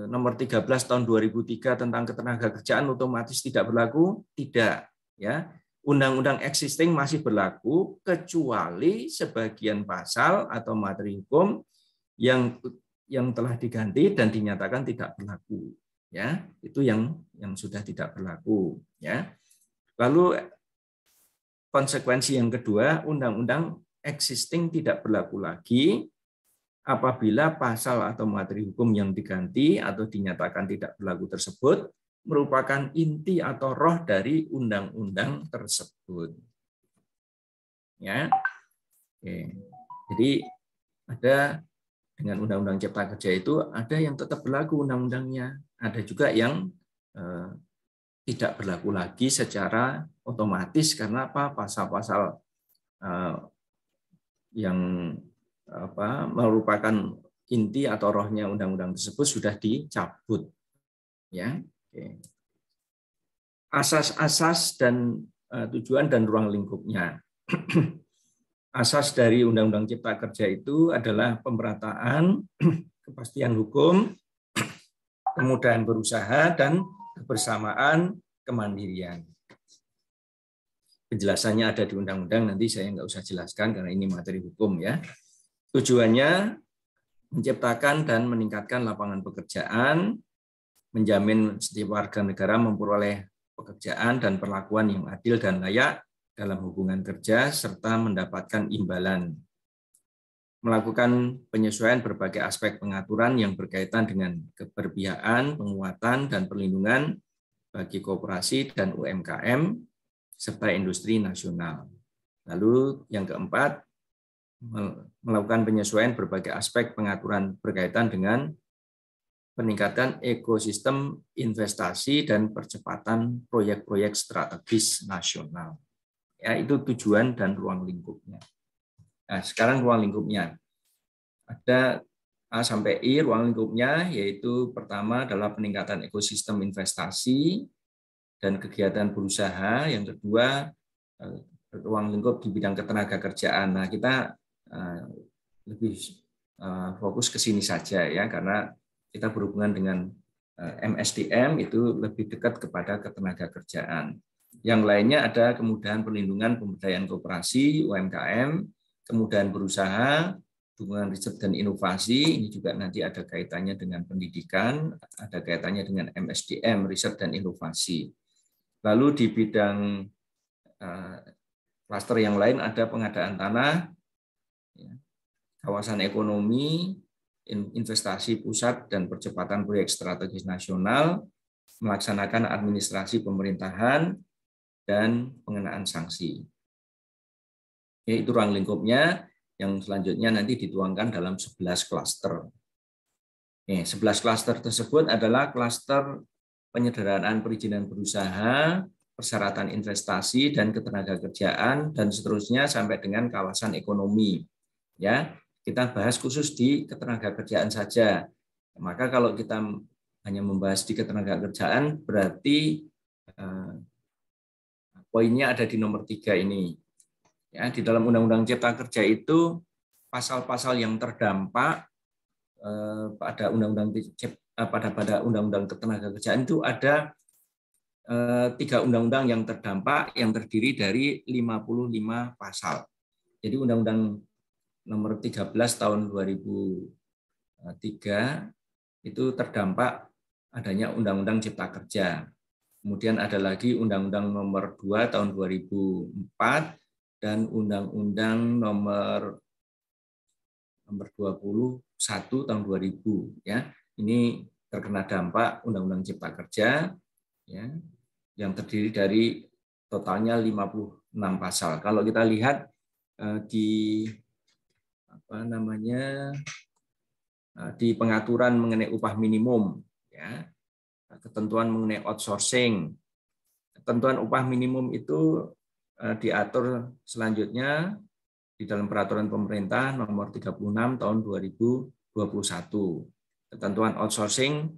Nomor 13 Tahun 2003 tentang ketenagakerjaan otomatis tidak berlaku? Tidak. Ya. Undang-undang existing masih berlaku kecuali sebagian pasal atau materi hukum yang telah diganti dan dinyatakan tidak berlaku. Ya, itu yang sudah tidak berlaku. Ya. Lalu konsekuensi yang kedua, undang-undang existing tidak berlaku lagi apabila pasal atau materi hukum yang diganti atau dinyatakan tidak berlaku tersebut merupakan inti atau roh dari undang-undang tersebut. Ya. Oke. Jadi ada dengan Undang-Undang Cipta Kerja itu ada yang tetap berlaku undang-undangnya, ada juga yang tidak berlaku lagi secara otomatis karena apa? Pasal-pasal yang merupakan inti atau rohnya undang-undang tersebut sudah dicabut. Ya. Oke. Asas-asas dan tujuan dan ruang lingkupnya. Asas dari Undang-Undang Cipta Kerja itu adalah pemerataan, kepastian hukum, kemudahan berusaha, dan kebersamaan kemandirian. Penjelasannya ada di undang-undang, nanti saya nggak usah jelaskan karena ini materi hukum ya. Tujuannya menciptakan dan meningkatkan lapangan pekerjaan, menjamin setiap warga negara memperoleh pekerjaan dan perlakuan yang adil dan layak dalam hubungan kerja, serta mendapatkan imbalan. Melakukan penyesuaian berbagai aspek pengaturan yang berkaitan dengan keberpihakan, penguatan, dan perlindungan bagi koperasi dan UMKM, serta industri nasional. Lalu yang keempat, melakukan penyesuaian berbagai aspek pengaturan berkaitan dengan peningkatan ekosistem investasi dan percepatan proyek-proyek strategis nasional. Ya, itu tujuan dan ruang lingkupnya. Nah, sekarang ruang lingkupnya. Ada A sampai I, ruang lingkupnya yaitu pertama adalah peningkatan ekosistem investasi dan kegiatan berusaha. Yang kedua, ruang lingkup di bidang ketenagakerjaan. Nah, kita lebih fokus ke sini saja ya, karena kita berhubungan dengan MSDM itu lebih dekat kepada ketenagakerjaan. Yang lainnya ada kemudahan perlindungan pemberdayaan koperasi, UMKM, kemudahan berusaha, dukungan riset dan inovasi, ini juga nanti ada kaitannya dengan pendidikan, ada kaitannya dengan MSDM, riset dan inovasi. Lalu di bidang klaster yang lain ada pengadaan tanah, kawasan ekonomi, investasi pusat dan percepatan proyek strategis nasional, melaksanakan administrasi pemerintahan, dan pengenaan sanksi. Itu ruang lingkupnya yang selanjutnya nanti dituangkan dalam 11 klaster. 11 klaster tersebut adalah klaster penyederhanaan perizinan berusaha, persyaratan investasi dan ketenagakerjaan, dan seterusnya sampai dengan kawasan ekonomi. Ya, kita bahas khusus di ketenagakerjaan saja. Maka kalau kita hanya membahas di ketenagakerjaan, berarti poinnya ada di nomor 3 ini. Ya, di dalam Undang-Undang Cipta Kerja itu pasal-pasal yang terdampak pada Undang-Undang Ketenagakerjaan itu ada 3 undang-undang yang terdampak yang terdiri dari 55 pasal. Jadi Undang-Undang nomor 13 tahun 2003 itu terdampak adanya Undang-Undang Cipta Kerja. Kemudian ada lagi Undang-Undang nomor 2 tahun 2004 dan Undang-Undang nomor 21 tahun 2000 ya. Ini terkena dampak Undang-Undang Cipta Kerja ya, yang terdiri dari totalnya 56 pasal. Kalau kita lihat di di pengaturan mengenai upah minimum ya, ketentuan mengenai outsourcing, ketentuan upah minimum itu diatur selanjutnya di dalam peraturan pemerintah nomor 36 tahun 2021. Ketentuan outsourcing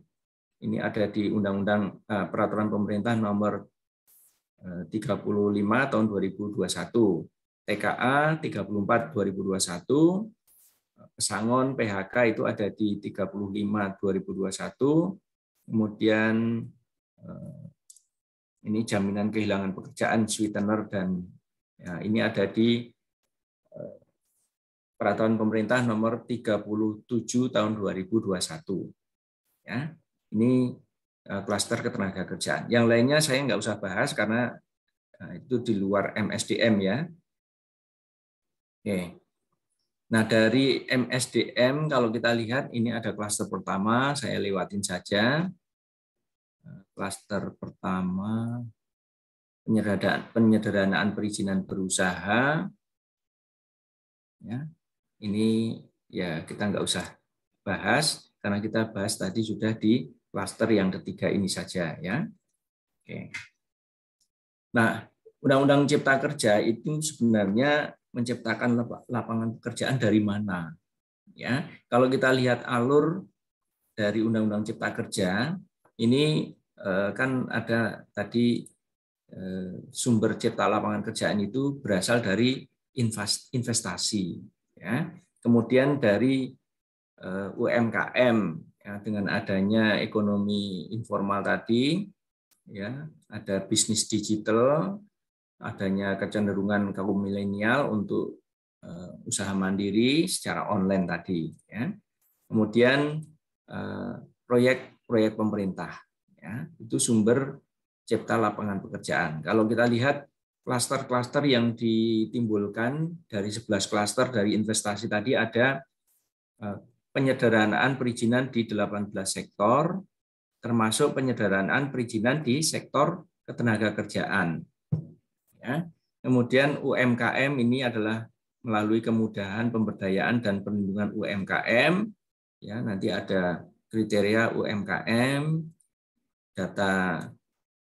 ini ada di undang-undang peraturan pemerintah nomor 35 tahun 2021, TKA 34 2021, pesangon PHK itu ada di 35 2021, kemudian ini jaminan kehilangan pekerjaan sweetener dan ya, ini ada di peraturan pemerintah nomor 37 tahun 2021. Ya, ini klaster ketenagakerjaan. Yang lainnya saya nggak usah bahas karena itu di luar MSDM ya. Oke. Nah, dari MSDM kalau kita lihat ini ada klaster pertama, saya lewatin saja. Klaster pertama penyederhanaan perizinan berusaha. Ya, ini ya kita nggak usah bahas karena kita bahas tadi sudah di klaster yang ketiga ini saja ya. Oke. Nah, Undang-Undang Cipta Kerja itu sebenarnya menciptakan lapangan pekerjaan dari mana? Ya, kalau kita lihat alur dari Undang-Undang Cipta Kerja, ini kan ada tadi sumber cipta lapangan kerjaan itu berasal dari investasi, ya. Kemudian dari UMKM, ya, dengan adanya ekonomi informal tadi, ya, ada bisnis digital, adanya kecenderungan kaum milenial untuk usaha mandiri secara online tadi, ya. Kemudian proyek-proyek pemerintah, ya, itu sumber cipta lapangan pekerjaan. Kalau kita lihat klaster-klaster yang ditimbulkan dari 11 klaster dari investasi tadi, ada penyederhanaan perizinan di 18 sektor, termasuk penyederhanaan perizinan di sektor ketenagakerjaan. Ya. Kemudian UMKM ini adalah melalui kemudahan pemberdayaan dan perlindungan UMKM. Ya, nanti ada kriteria UMKM,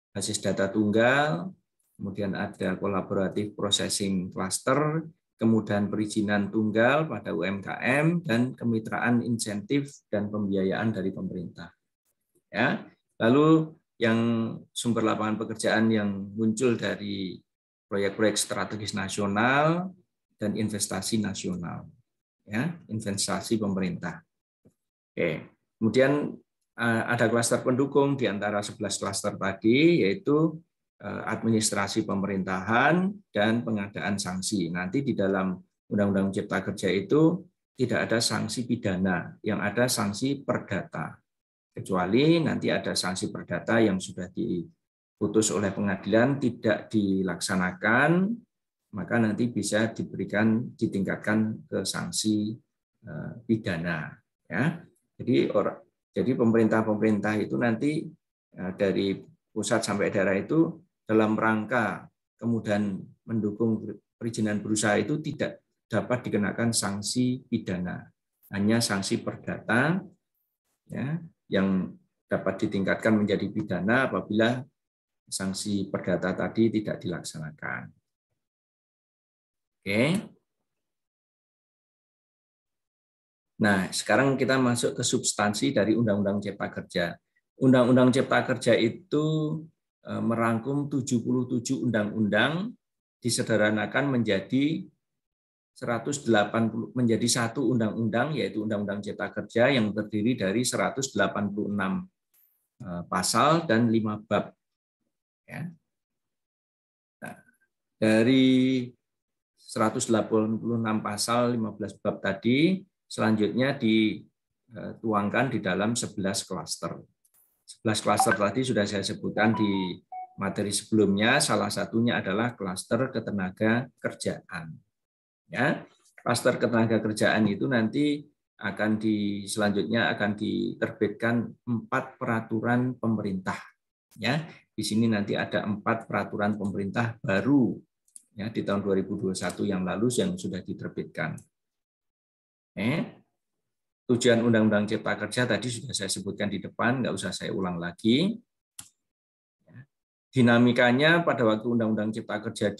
basis data tunggal, kemudian ada kolaboratif processing cluster, kemudahan perizinan tunggal pada UMKM, dan kemitraan insentif dan pembiayaan dari pemerintah. Ya, lalu yang sumber lapangan pekerjaan yang muncul dari proyek-proyek strategis nasional dan investasi nasional, ya, investasi pemerintah. Oke, kemudian ada klaster pendukung di antara 11 klaster tadi, yaitu administrasi pemerintahan dan pengadaan sanksi. Nanti di dalam Undang-Undang Cipta Kerja itu tidak ada sanksi pidana, yang ada sanksi perdata. Kecuali nanti ada sanksi perdata yang sudah diputus oleh pengadilan tidak dilaksanakan, maka nanti bisa ditingkatkan ke sanksi pidana. Ya. Jadi pemerintah itu nanti dari pusat sampai daerah itu dalam rangka kemudian mendukung perizinan berusaha itu tidak dapat dikenakan sanksi pidana, hanya sanksi perdata, ya, yang dapat ditingkatkan menjadi pidana apabila sanksi perdata tadi tidak dilaksanakan. Oke. Nah, sekarang kita masuk ke substansi dari Undang-Undang Cipta Kerja. Undang-Undang Cipta Kerja itu merangkum 77 undang-undang, disederhanakan menjadi 180 menjadi satu undang-undang, yaitu Undang-Undang Cipta Kerja yang terdiri dari 186 pasal dan 5 bab. Ya. Nah, dari 186 pasal, 15 bab tadi, selanjutnya dituangkan di dalam 11 klaster. 11 klaster tadi sudah saya sebutkan di materi sebelumnya, salah satunya adalah klaster ketenaga kerjaan. Ya, klaster ketenaga kerjaan itu nanti selanjutnya akan diterbitkan 4 peraturan pemerintah. Ya, di sini nanti ada 4 peraturan pemerintah baru, ya, di tahun 2021 yang lalu yang sudah diterbitkan. Tujuan Undang-Undang Cipta Kerja tadi sudah saya sebutkan di depan, nggak usah saya ulang lagi. Dinamikanya pada waktu Undang-Undang Cipta Kerja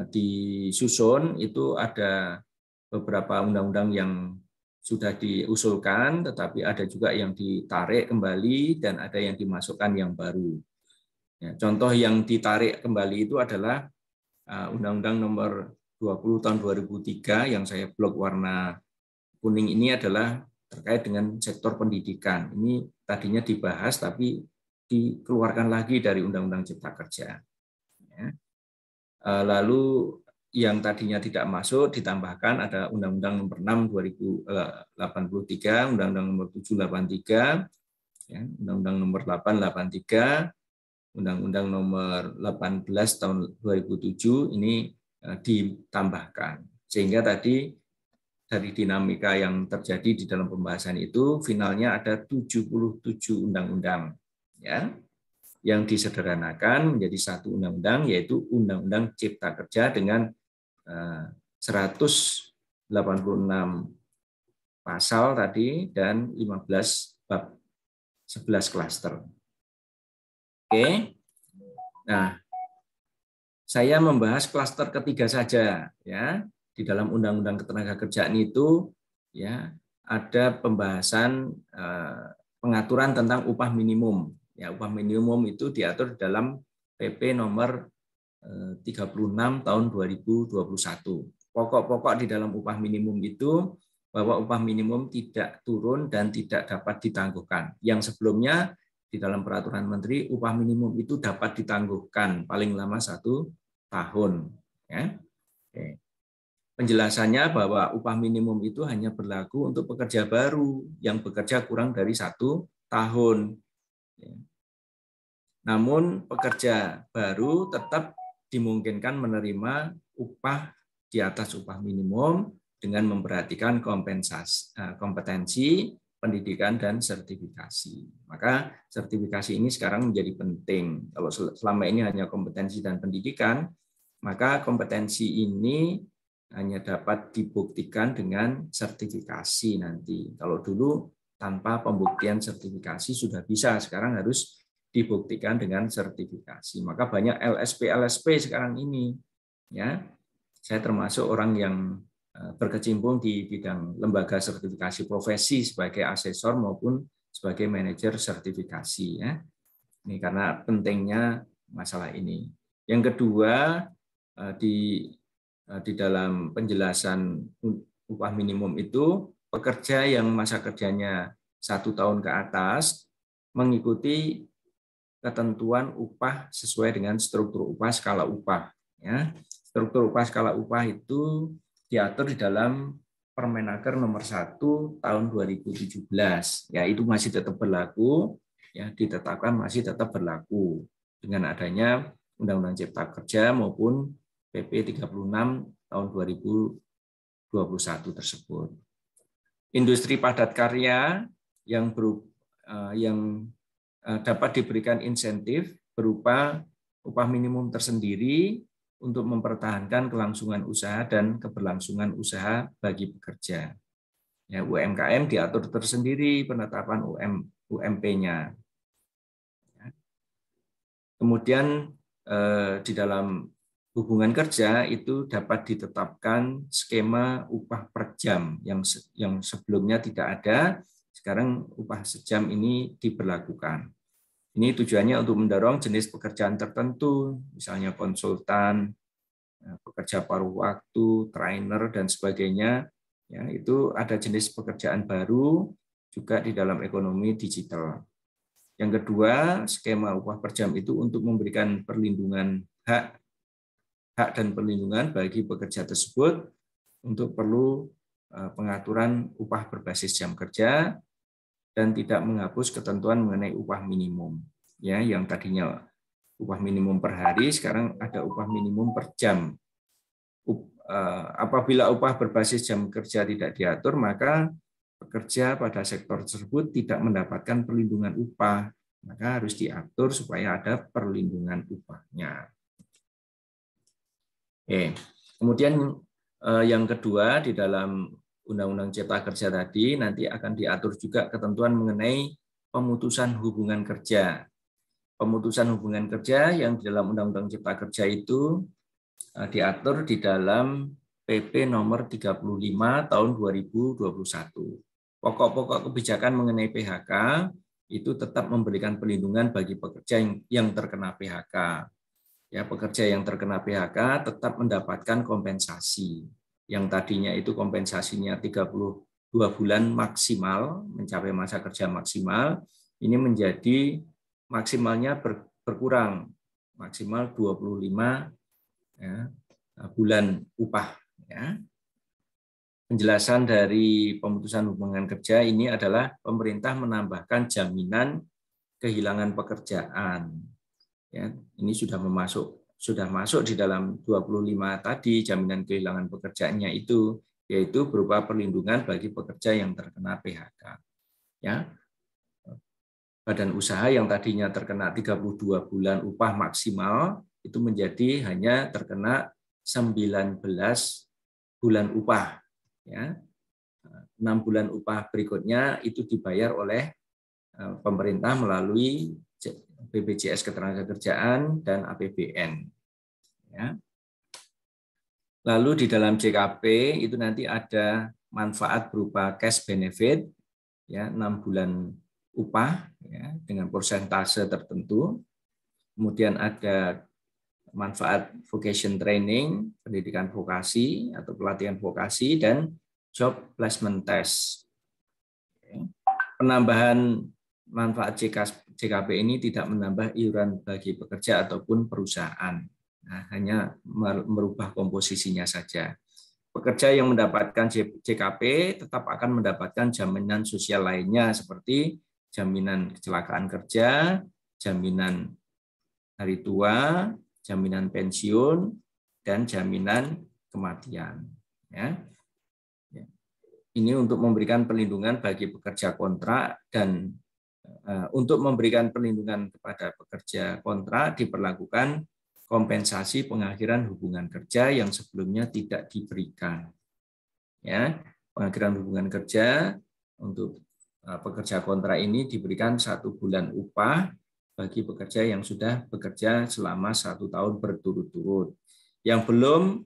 disusun itu ada beberapa undang-undang yang sudah diusulkan, tetapi ada juga yang ditarik kembali dan ada yang dimasukkan yang baru. Ya, contoh yang ditarik kembali itu adalah Undang-Undang Nomor 20 tahun 2003 yang saya blok warna kuning ini adalah terkait dengan sektor pendidikan. Ini tadinya dibahas tapi dikeluarkan lagi dari Undang-Undang Cipta Kerja. Ya. Lalu yang tadinya tidak masuk ditambahkan ada Undang-Undang Nomor 6 2083, Undang-Undang Nomor 783, ya, Undang-Undang Nomor 883, Undang-Undang Nomor 18 tahun 2007 ini ditambahkan. Sehingga tadi dari dinamika yang terjadi di dalam pembahasan itu finalnya ada 77 undang-undang, ya, yang disederhanakan menjadi satu undang-undang, yaitu Undang-Undang Cipta Kerja dengan 186 pasal tadi dan 15 bab, 11 klaster. Oke. Nah, saya membahas klaster ketiga saja, ya. Di dalam Undang-Undang Ketenagakerjaan itu, ya, ada pembahasan pengaturan tentang upah minimum. Ya, upah minimum itu diatur dalam PP nomor 36 tahun 2021. Pokok-pokok di dalam upah minimum itu bahwa upah minimum tidak turun dan tidak dapat ditangguhkan. Yang sebelumnya di dalam peraturan menteri upah minimum itu dapat ditangguhkan paling lama 1 tahun. Ya. Oke. Penjelasannya bahwa upah minimum itu hanya berlaku untuk pekerja baru yang bekerja kurang dari 1 tahun. Namun pekerja baru tetap dimungkinkan menerima upah di atas upah minimum dengan memperhatikan kompetensi, pendidikan, dan sertifikasi. Maka sertifikasi ini sekarang menjadi penting. Kalau selama ini hanya kompetensi dan pendidikan, maka kompetensi ini hanya dapat dibuktikan dengan sertifikasi nanti. Kalau dulu tanpa pembuktian sertifikasi sudah bisa, sekarang harus dibuktikan dengan sertifikasi. Maka banyak LSP sekarang ini. Ya, saya termasuk orang yang berkecimpung di bidang lembaga sertifikasi profesi sebagai asesor maupun sebagai manajer sertifikasi. Ya. Ini karena pentingnya masalah ini. Yang kedua, di dalam penjelasan upah minimum itu, pekerja yang masa kerjanya 1 tahun ke atas mengikuti ketentuan upah sesuai dengan struktur upah skala upah. Ya. Struktur upah skala upah itu diatur di dalam Permenaker nomor 1 tahun 2017. Ya, itu masih tetap berlaku, ya, ditetapkan masih tetap berlaku dengan adanya Undang-Undang Cipta Kerja maupun PP 36 tahun 2021 tersebut. Industri padat karya yang dapat diberikan insentif berupa upah minimum tersendiri untuk mempertahankan kelangsungan usaha dan keberlangsungan usaha bagi pekerja. Ya, UMKM diatur tersendiri penetapan UMP-nya. Kemudian di dalam hubungan kerja itu dapat ditetapkan skema upah per jam yang sebelumnya tidak ada, sekarang upah sejam ini diberlakukan. Ini tujuannya untuk mendorong jenis pekerjaan tertentu, misalnya konsultan, pekerja paruh waktu, trainer, dan sebagainya. Ya, itu ada jenis pekerjaan baru juga di dalam ekonomi digital. Yang kedua, skema upah per jam itu untuk memberikan perlindungan hak dan perlindungan bagi pekerja tersebut untuk perlu pengaturan upah berbasis jam kerja dan tidak menghapus ketentuan mengenai upah minimum. Ya, yang tadinya upah minimum per hari, sekarang ada upah minimum per jam. Apabila upah berbasis jam kerja tidak diatur, maka pekerja pada sektor tersebut tidak mendapatkan perlindungan upah, maka harus diatur supaya ada perlindungan upahnya. Kemudian yang kedua, di dalam Undang-Undang Cipta Kerja tadi nanti akan diatur juga ketentuan mengenai pemutusan hubungan kerja. Pemutusan hubungan kerja yang di dalam Undang-Undang Cipta Kerja itu diatur di dalam PP nomor 35 tahun 2021. Pokok-pokok kebijakan mengenai PHK itu tetap memberikan perlindungan bagi pekerja yang terkena PHK. Ya, pekerja yang terkena PHK tetap mendapatkan kompensasi. Yang tadinya itu kompensasinya 32 bulan maksimal, mencapai masa kerja maksimal, ini menjadi maksimalnya berkurang, maksimal 25 ya, bulan upah. Ya. Penjelasan dari pemutusan hubungan kerja ini adalah pemerintah menambahkan jaminan kehilangan pekerjaan. Ya, ini sudah masuk di dalam 25 tadi jaminan kehilangan pekerjaannya itu, yaitu berupa perlindungan bagi pekerja yang terkena PHK. Ya. Badan usaha yang tadinya terkena 32 bulan upah maksimal itu menjadi hanya terkena 19 bulan upah. Ya. 6 bulan upah berikutnya itu dibayar oleh pemerintah melalui BPJS Ketenagakerjaan dan APBN. Ya. Lalu di dalam JKP itu nanti ada manfaat berupa cash benefit, ya, 6 bulan upah ya, dengan persentase tertentu. Kemudian ada manfaat vocation training, pendidikan vokasi atau pelatihan vokasi, dan job placement test. Penambahan manfaat JKP ini tidak menambah iuran bagi pekerja ataupun perusahaan. Nah, hanya merubah komposisinya saja. Pekerja yang mendapatkan JKP tetap akan mendapatkan jaminan sosial lainnya seperti jaminan kecelakaan kerja, jaminan hari tua, jaminan pensiun, dan jaminan kematian. Ya. Ini untuk memberikan perlindungan bagi pekerja kontrak, dan untuk memberikan perlindungan kepada pekerja kontrak diperlakukan kompensasi pengakhiran hubungan kerja yang sebelumnya tidak diberikan. Ya, pengakhiran hubungan kerja untuk pekerja kontrak ini diberikan 1 bulan upah bagi pekerja yang sudah bekerja selama 1 tahun berturut-turut. Yang belum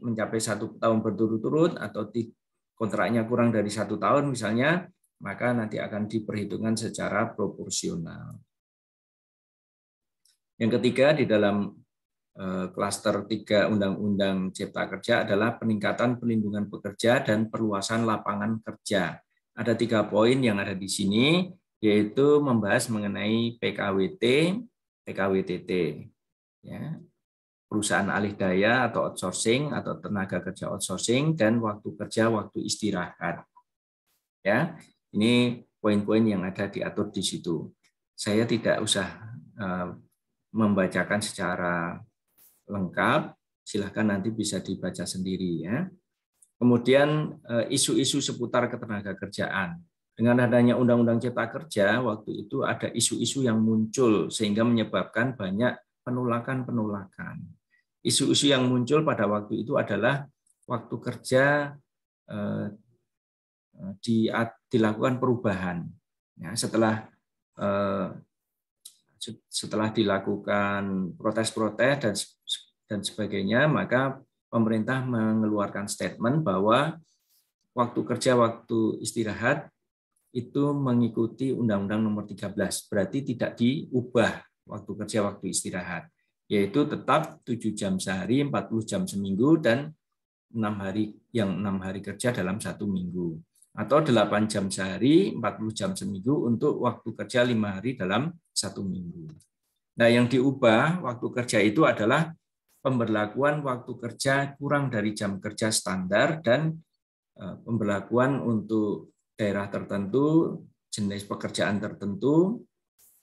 mencapai 1 tahun berturut-turut atau kontraknya kurang dari 1 tahun misalnya, maka nanti akan diperhitungkan secara proporsional. Yang ketiga di dalam klaster 3 Undang-Undang Cipta Kerja adalah peningkatan perlindungan pekerja dan perluasan lapangan kerja. Ada 3 poin yang ada di sini, yaitu membahas mengenai PKWT, PKWTT, ya, perusahaan alih daya atau outsourcing atau tenaga kerja outsourcing, dan waktu kerja, waktu istirahat. Ya, ini poin-poin yang ada diatur di situ. Saya tidak usah membacakan secara lengkap, silahkan nanti bisa dibaca sendiri ya. Kemudian isu-isu seputar ketenaga kerjaan. Dengan adanya Undang-Undang Cipta Kerja, waktu itu ada isu-isu yang muncul sehingga menyebabkan banyak penolakan-penolakan. Isu-isu yang muncul pada waktu itu adalah waktu kerja dilakukan perubahan. Ya, setelah dilakukan protes-protes dan sebagainya, maka pemerintah mengeluarkan statement bahwa waktu kerja, waktu istirahat itu mengikuti Undang-Undang Nomor 13, berarti tidak diubah waktu kerja, waktu istirahat, yaitu tetap 7 jam sehari, 40 jam seminggu, dan 6 hari kerja dalam 1 minggu. Atau 8 jam sehari, 40 jam seminggu untuk waktu kerja 5 hari dalam 1 minggu. Nah, yang diubah waktu kerja itu adalah pemberlakuan waktu kerja kurang dari jam kerja standar, dan pemberlakuan untuk daerah tertentu, jenis pekerjaan tertentu,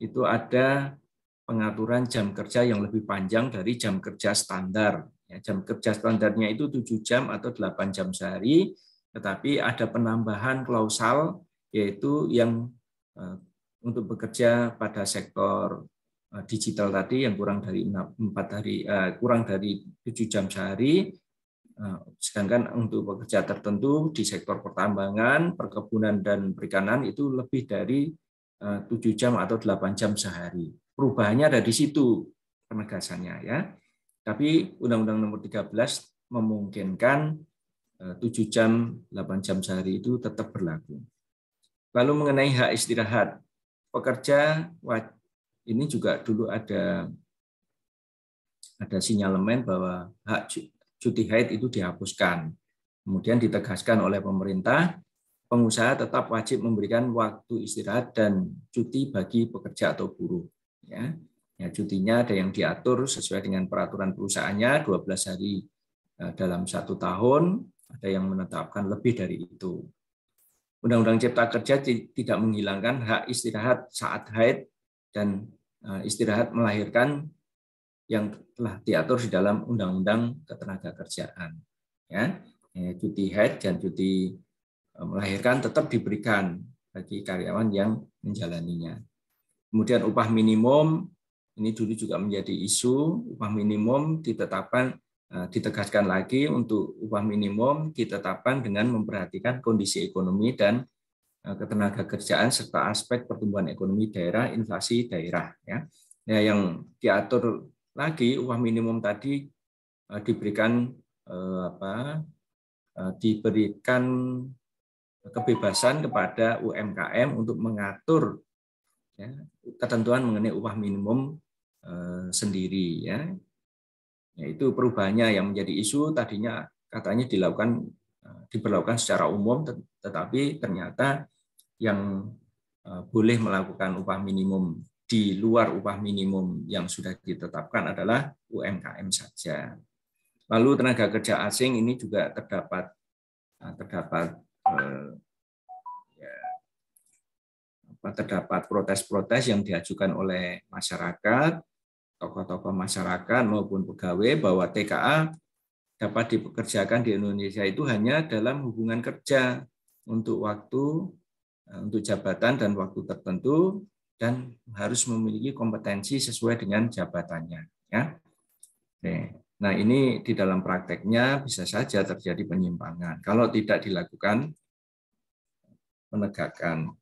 itu ada pengaturan jam kerja yang lebih panjang dari jam kerja standar. Ya, jam kerja standarnya itu 7 jam atau 8 jam sehari, tetapi ada penambahan klausal, yaitu yang untuk bekerja pada sektor digital tadi yang kurang dari 7 jam sehari, sedangkan untuk pekerja tertentu di sektor pertambangan, perkebunan, dan perikanan itu lebih dari 7 jam atau 8 jam sehari. Perubahannya ada di situ penegasannya ya. Tapi Undang-Undang Nomor 13 memungkinkan 7 jam, 8 jam sehari itu tetap berlaku. Lalu mengenai hak istirahat, pekerja ini juga dulu ada sinyalemen bahwa hak cuti haid itu dihapuskan. Kemudian ditegaskan oleh pemerintah, pengusaha tetap wajib memberikan waktu istirahat dan cuti bagi pekerja atau buruh. Ya, cutinya ada yang diatur sesuai dengan peraturan perusahaannya 12 hari dalam 1 tahun, ada yang menetapkan lebih dari itu. Undang-Undang Cipta Kerja tidak menghilangkan hak istirahat saat haid dan istirahat melahirkan yang telah diatur di dalam Undang-Undang Ketenagakerjaan. Ya, cuti haid dan cuti melahirkan tetap diberikan bagi karyawan yang menjalaninya. Kemudian upah minimum, ini dulu juga menjadi isu, upah minimum ditegaskan lagi untuk upah minimum ditetapkan dengan memperhatikan kondisi ekonomi dan ketenagakerjaan serta aspek pertumbuhan ekonomi daerah, inflasi daerah. Ya, yang diatur lagi upah minimum tadi diberikan kebebasan kepada UMKM untuk mengatur ya, ketentuan mengenai upah minimum sendiri. Ya, itu perubahannya yang menjadi isu tadinya katanya diberlakukan secara umum, tetapi ternyata yang boleh melakukan upah minimum di luar upah minimum yang sudah ditetapkan adalah UMKM saja. Lalu tenaga kerja asing ini juga terdapat protes-protes yang diajukan oleh masyarakat tokoh-tokoh masyarakat maupun pegawai bahwa TKA dapat dipekerjakan di Indonesia itu hanya dalam hubungan kerja untuk jabatan dan waktu tertentu dan harus memiliki kompetensi sesuai dengan jabatannya. Ya. Oke. Nah, ini di dalam prakteknya bisa saja terjadi penyimpangan kalau tidak dilakukan penegakan.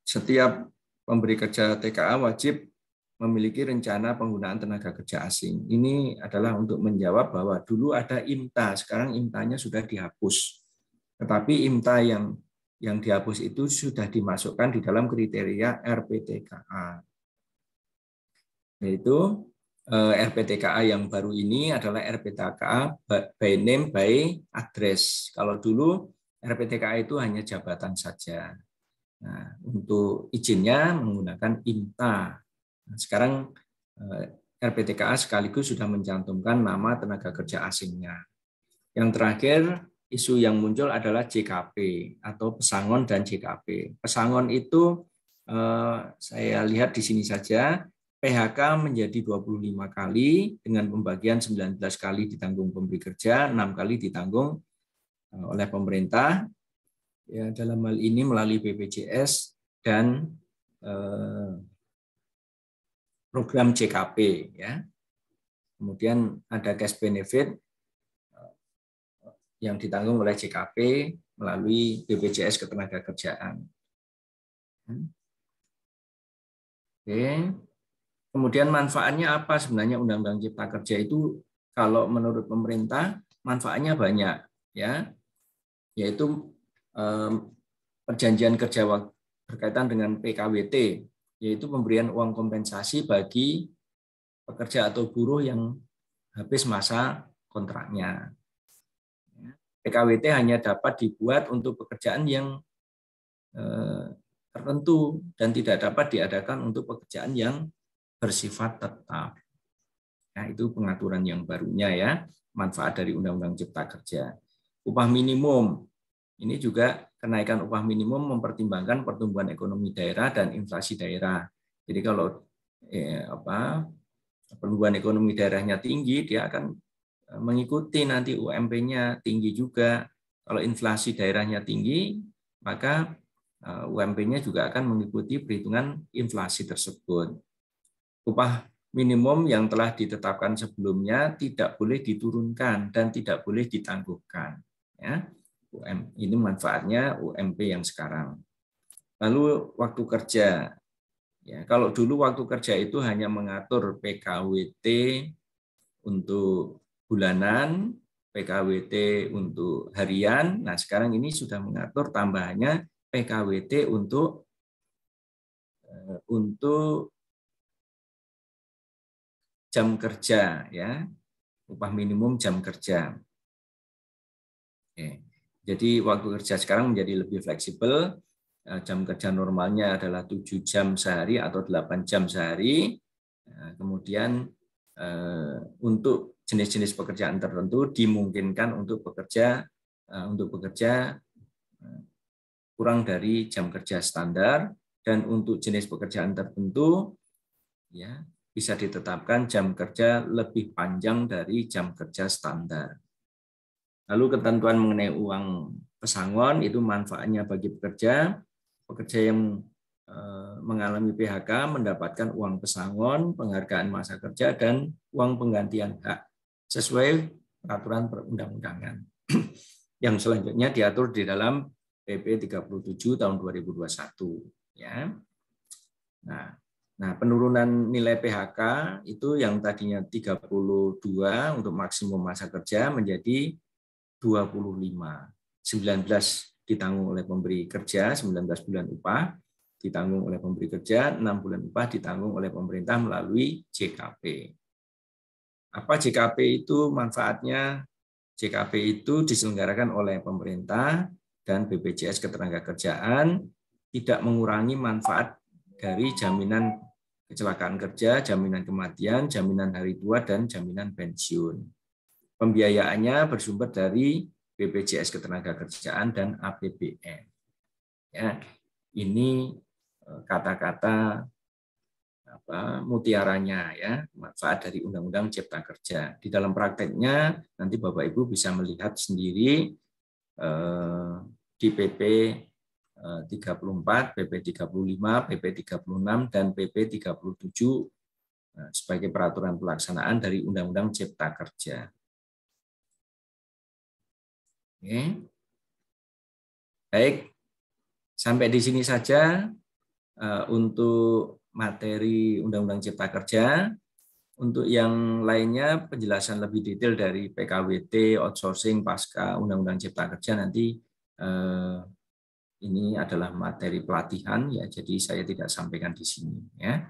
Setiap pemberi kerja TKA wajib memiliki rencana penggunaan tenaga kerja asing. Ini adalah untuk menjawab bahwa dulu ada IMTA, sekarang IMTA-nya sudah dihapus. Tetapi IMTA yang dihapus itu sudah dimasukkan di dalam kriteria RPTKA. Yaitu RPTKA yang baru ini adalah RPTKA by name by address. Kalau dulu RPTKA itu hanya jabatan saja. Nah, untuk izinnya menggunakan IMTA. Nah, sekarang RPTKA sekaligus sudah mencantumkan nama tenaga kerja asingnya. Yang terakhir, isu yang muncul adalah JKP atau pesangon dan JKP. Pesangon itu saya lihat di sini saja, PHK menjadi 25 kali dengan pembagian 19 kali ditanggung pemberi kerja, 6 kali ditanggung oleh pemerintah. Ya, dalam hal ini melalui BPJS dan program JKP. Ya. Kemudian ada cash benefit yang ditanggung oleh JKP melalui BPJS Ketenagakerjaan. Oke. Kemudian manfaatnya apa sebenarnya Undang-Undang Cipta Kerja itu? Kalau menurut pemerintah manfaatnya banyak, ya, yaitu perjanjian kerja berkaitan dengan PKWT, yaitu pemberian uang kompensasi bagi pekerja atau buruh yang habis masa kontraknya. PKWT hanya dapat dibuat untuk pekerjaan yang tertentu dan tidak dapat diadakan untuk pekerjaan yang bersifat tetap. Nah, itu pengaturan yang barunya ya, manfaat dari Undang-Undang Cipta Kerja. Upah minimum. Ini juga kenaikan upah minimum mempertimbangkan pertumbuhan ekonomi daerah dan inflasi daerah. Jadi kalau pertumbuhan ekonomi daerahnya tinggi, dia akan mengikuti nanti UMP-nya tinggi juga. Kalau inflasi daerahnya tinggi, maka UMP-nya juga akan mengikuti perhitungan inflasi tersebut. Upah minimum yang telah ditetapkan sebelumnya tidak boleh diturunkan dan tidak boleh ditangguhkan. Ya. Ini manfaatnya UMP yang sekarang. Lalu waktu kerja. Ya, kalau dulu waktu kerja itu hanya mengatur PKWT untuk bulanan, PKWT untuk harian. Nah, sekarang ini sudah mengatur tambahannya PKWT untuk jam kerja, ya, upah minimum jam kerja. Oke. Jadi waktu kerja sekarang menjadi lebih fleksibel. Jam kerja normalnya adalah 7 jam sehari atau 8 jam sehari. Kemudian untuk jenis-jenis pekerjaan tertentu dimungkinkan untuk bekerja kurang dari jam kerja standar, dan untuk jenis pekerjaan tertentu ya bisa ditetapkan jam kerja lebih panjang dari jam kerja standar. Lalu ketentuan mengenai uang pesangon itu manfaatnya bagi pekerja yang mengalami PHK mendapatkan uang pesangon, penghargaan masa kerja, dan uang penggantian hak sesuai peraturan perundang-undangan yang selanjutnya diatur di dalam PP 37 tahun 2021. Ya. Nah, penurunan nilai PHK itu yang tadinya 32 untuk maksimum masa kerja menjadi 25. 19 ditanggung oleh pemberi kerja, 19 bulan upah ditanggung oleh pemberi kerja, 6 bulan upah ditanggung oleh pemerintah melalui JKP. Apa JKP itu manfaatnya? JKP itu diselenggarakan oleh pemerintah dan BPJS Ketenagakerjaan, tidak mengurangi manfaat dari jaminan kecelakaan kerja, jaminan kematian, jaminan hari tua, dan jaminan pensiun. Pembiayaannya bersumber dari BPJS Ketenagakerjaan dan APBN. Ya, ini kata-kata mutiaranya ya, manfaat dari Undang-Undang Cipta Kerja. Di dalam prakteknya nanti Bapak Ibu bisa melihat sendiri di PP 34, PP 35, PP 36 dan PP 37 sebagai peraturan pelaksanaan dari Undang-Undang Cipta Kerja. Oke. Baik, sampai di sini saja untuk materi Undang-Undang Cipta Kerja. Untuk yang lainnya, penjelasan lebih detail dari PKWT, outsourcing, pasca Undang-Undang Cipta Kerja nanti ini adalah materi pelatihan ya, jadi saya tidak sampaikan di sini ya.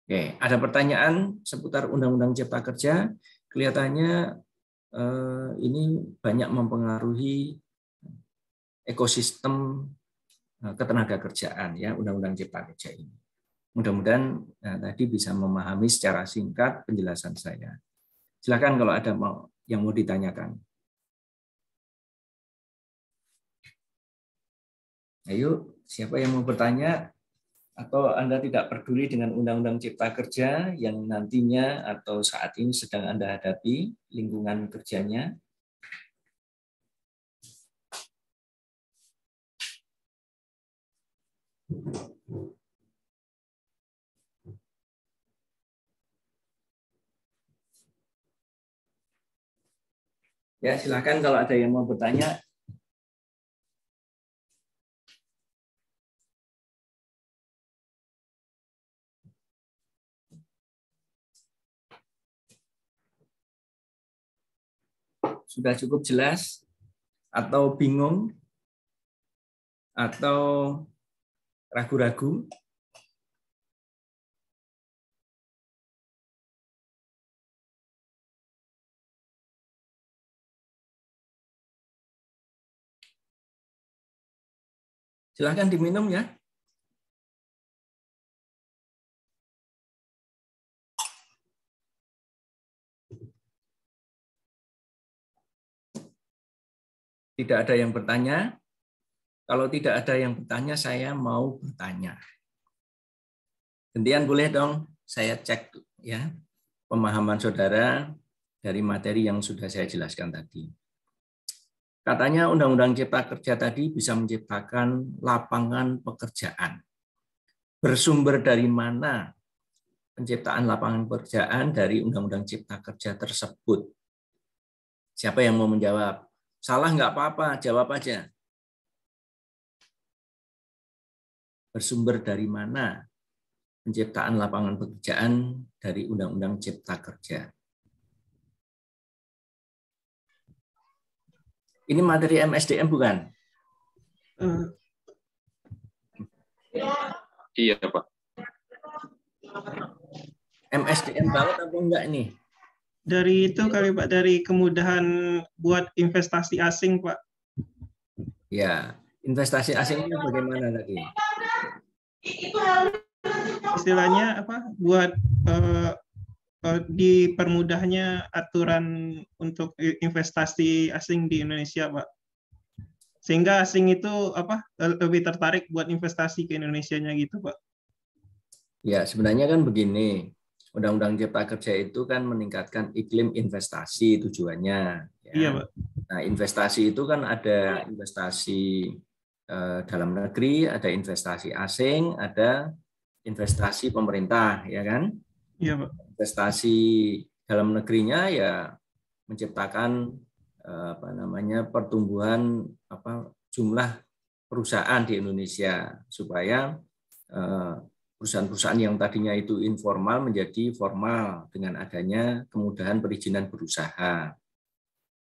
Oke, ada pertanyaan seputar Undang-Undang Cipta Kerja? Kelihatannya ini banyak mempengaruhi ekosistem ketenaga kerjaan ya, Undang-Undang Cipta Kerja ini. Mudah-mudahan tadi bisa memahami secara singkat penjelasan saya. Silakan kalau ada yang mau ditanyakan. Ayo, siapa yang mau bertanya? Atau Anda tidak peduli dengan Undang-Undang Cipta Kerja yang nantinya atau saat ini sedang Anda hadapi lingkungan kerjanya? Ya, silakan kalau ada yang mau bertanya. Sudah cukup jelas? Atau bingung? Atau ragu-ragu? Silahkan diminum ya. Tidak ada yang bertanya. Kalau tidak ada yang bertanya, saya mau bertanya. Gantian boleh dong, saya cek ya pemahaman saudara dari materi yang sudah saya jelaskan tadi. Katanya Undang-Undang Cipta Kerja tadi bisa menciptakan lapangan pekerjaan. Bersumber dari mana penciptaan lapangan pekerjaan dari Undang-Undang Cipta Kerja tersebut? Siapa yang mau menjawab? Salah nggak apa-apa, jawab aja. Bersumber dari mana penciptaan lapangan pekerjaan dari Undang-Undang Cipta Kerja? Ini materi MSDM bukan? Iya, Pak. MSDM banget apa enggak ini? Dari itu kali Pak, dari kemudahan buat investasi asing Pak. Ya, investasi asingnya bagaimana tadi? Istilahnya apa? Buat dipermudahnya aturan untuk investasi asing di Indonesia Pak. Sehingga asing itu apa? Lebih tertarik buat investasi ke Indonesianya gitu Pak. Ya, sebenarnya kan begini. Undang-Undang Cipta Kerja itu kan meningkatkan iklim investasi tujuannya. Ya. Iya, Pak. Nah, investasi itu kan ada investasi dalam negeri, ada investasi asing, ada investasi pemerintah, ya kan? Iya, Pak. Investasi dalam negerinya ya menciptakan pertumbuhan jumlah perusahaan di Indonesia supaya perusahaan-perusahaan yang tadinya itu informal menjadi formal dengan adanya kemudahan perizinan berusaha,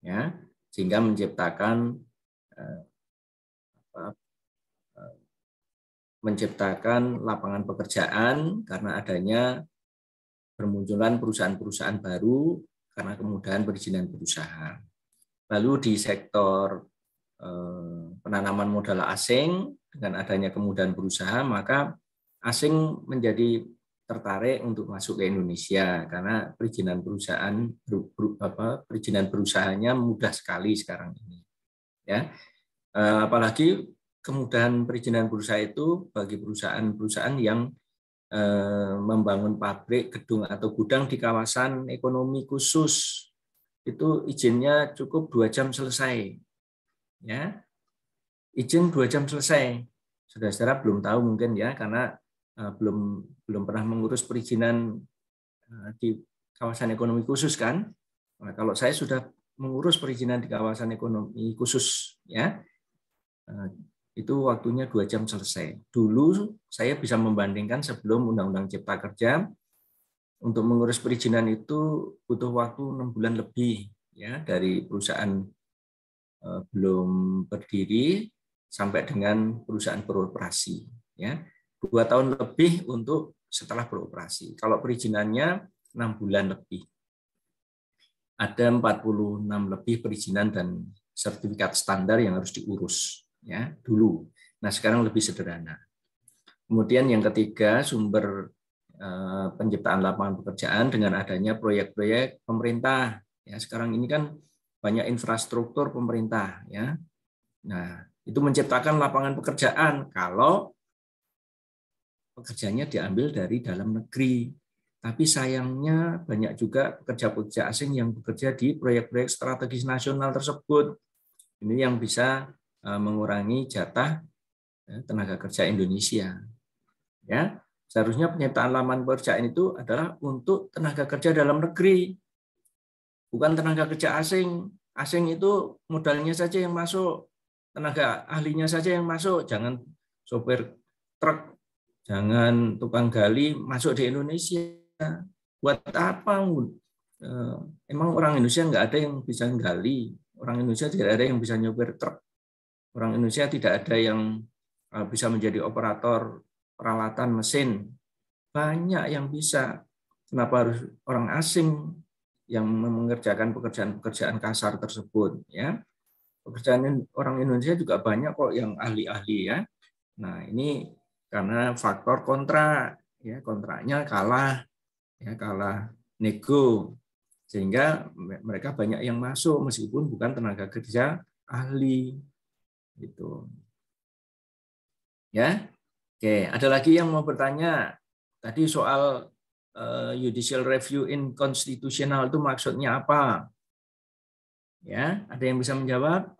ya, sehingga menciptakan lapangan pekerjaan karena adanya bermunculan perusahaan-perusahaan baru karena kemudahan perizinan berusaha. Lalu di sektor penanaman modal asing dengan adanya kemudahan berusaha, maka asing menjadi tertarik untuk masuk ke Indonesia karena perizinan berusahanya mudah sekali sekarang ini. Ya, apalagi kemudahan perizinan berusaha itu bagi perusahaan-perusahaan yang membangun pabrik, gedung atau gudang di kawasan ekonomi khusus, itu izinnya cukup 2 jam selesai. Ya, izin 2 jam selesai. Saudara-saudara belum tahu mungkin ya, karena belum pernah mengurus perizinan di kawasan ekonomi khusus kan. Nah, kalau saya sudah mengurus perizinan di kawasan ekonomi khusus ya, itu waktunya 2 jam selesai. Dulu saya bisa membandingkan sebelum Undang-Undang Cipta Kerja, untuk mengurus perizinan itu butuh waktu 6 bulan lebih ya, dari perusahaan belum berdiri sampai dengan perusahaan beroperasi ya. 2 tahun lebih untuk setelah beroperasi. Kalau perizinannya 6 bulan lebih. Ada 46 lebih perizinan dan sertifikat standar yang harus diurus ya dulu. Nah, sekarang lebih sederhana. Kemudian yang ketiga, sumber penciptaan lapangan pekerjaan dengan adanya proyek-proyek pemerintah. Ya, sekarang ini kan banyak infrastruktur pemerintah ya. Nah, itu menciptakan lapangan pekerjaan kalau pekerjaannya diambil dari dalam negeri. Tapi sayangnya banyak juga pekerja-pekerja asing yang bekerja di proyek-proyek strategis nasional tersebut. Ini yang bisa mengurangi jatah tenaga kerja Indonesia. Ya, seharusnya penyertaan lapangan pekerjaan itu adalah untuk tenaga kerja dalam negeri, bukan tenaga kerja asing. Asing itu modalnya saja yang masuk, tenaga ahlinya saja yang masuk. Jangan sopir truk, jangan tukang gali masuk di Indonesia. Buat apa? Emang orang Indonesia nggak ada yang bisa gali. Orang Indonesia tidak ada yang bisa nyopir truk. Orang Indonesia tidak ada yang bisa menjadi operator peralatan mesin. Banyak yang bisa. Kenapa harus orang asing yang mengerjakan pekerjaan-pekerjaan kasar tersebut? Ya, pekerjaan orang Indonesia juga banyak kok yang ahli-ahli ya. Nah, ini karena faktor kontra, ya, kontraknya kalah, ya, kalah nego, sehingga mereka banyak yang masuk meskipun bukan tenaga kerja ahli, gitu. Ya, oke. Ada lagi yang mau bertanya? Tadi soal judicial review inconstitutional itu maksudnya apa? Ya, ada yang bisa menjawab?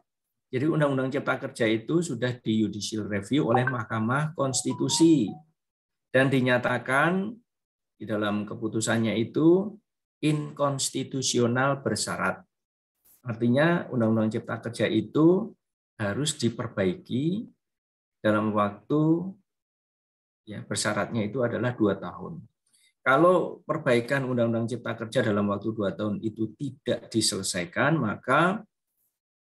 Jadi Undang-Undang Cipta Kerja itu sudah di judicial review oleh Mahkamah Konstitusi dan dinyatakan di dalam keputusannya itu inkonstitusional bersyarat. Artinya Undang-Undang Cipta Kerja itu harus diperbaiki dalam waktu, ya, bersyaratnya itu adalah 2 tahun. Kalau perbaikan Undang-Undang Cipta Kerja dalam waktu 2 tahun itu tidak diselesaikan, maka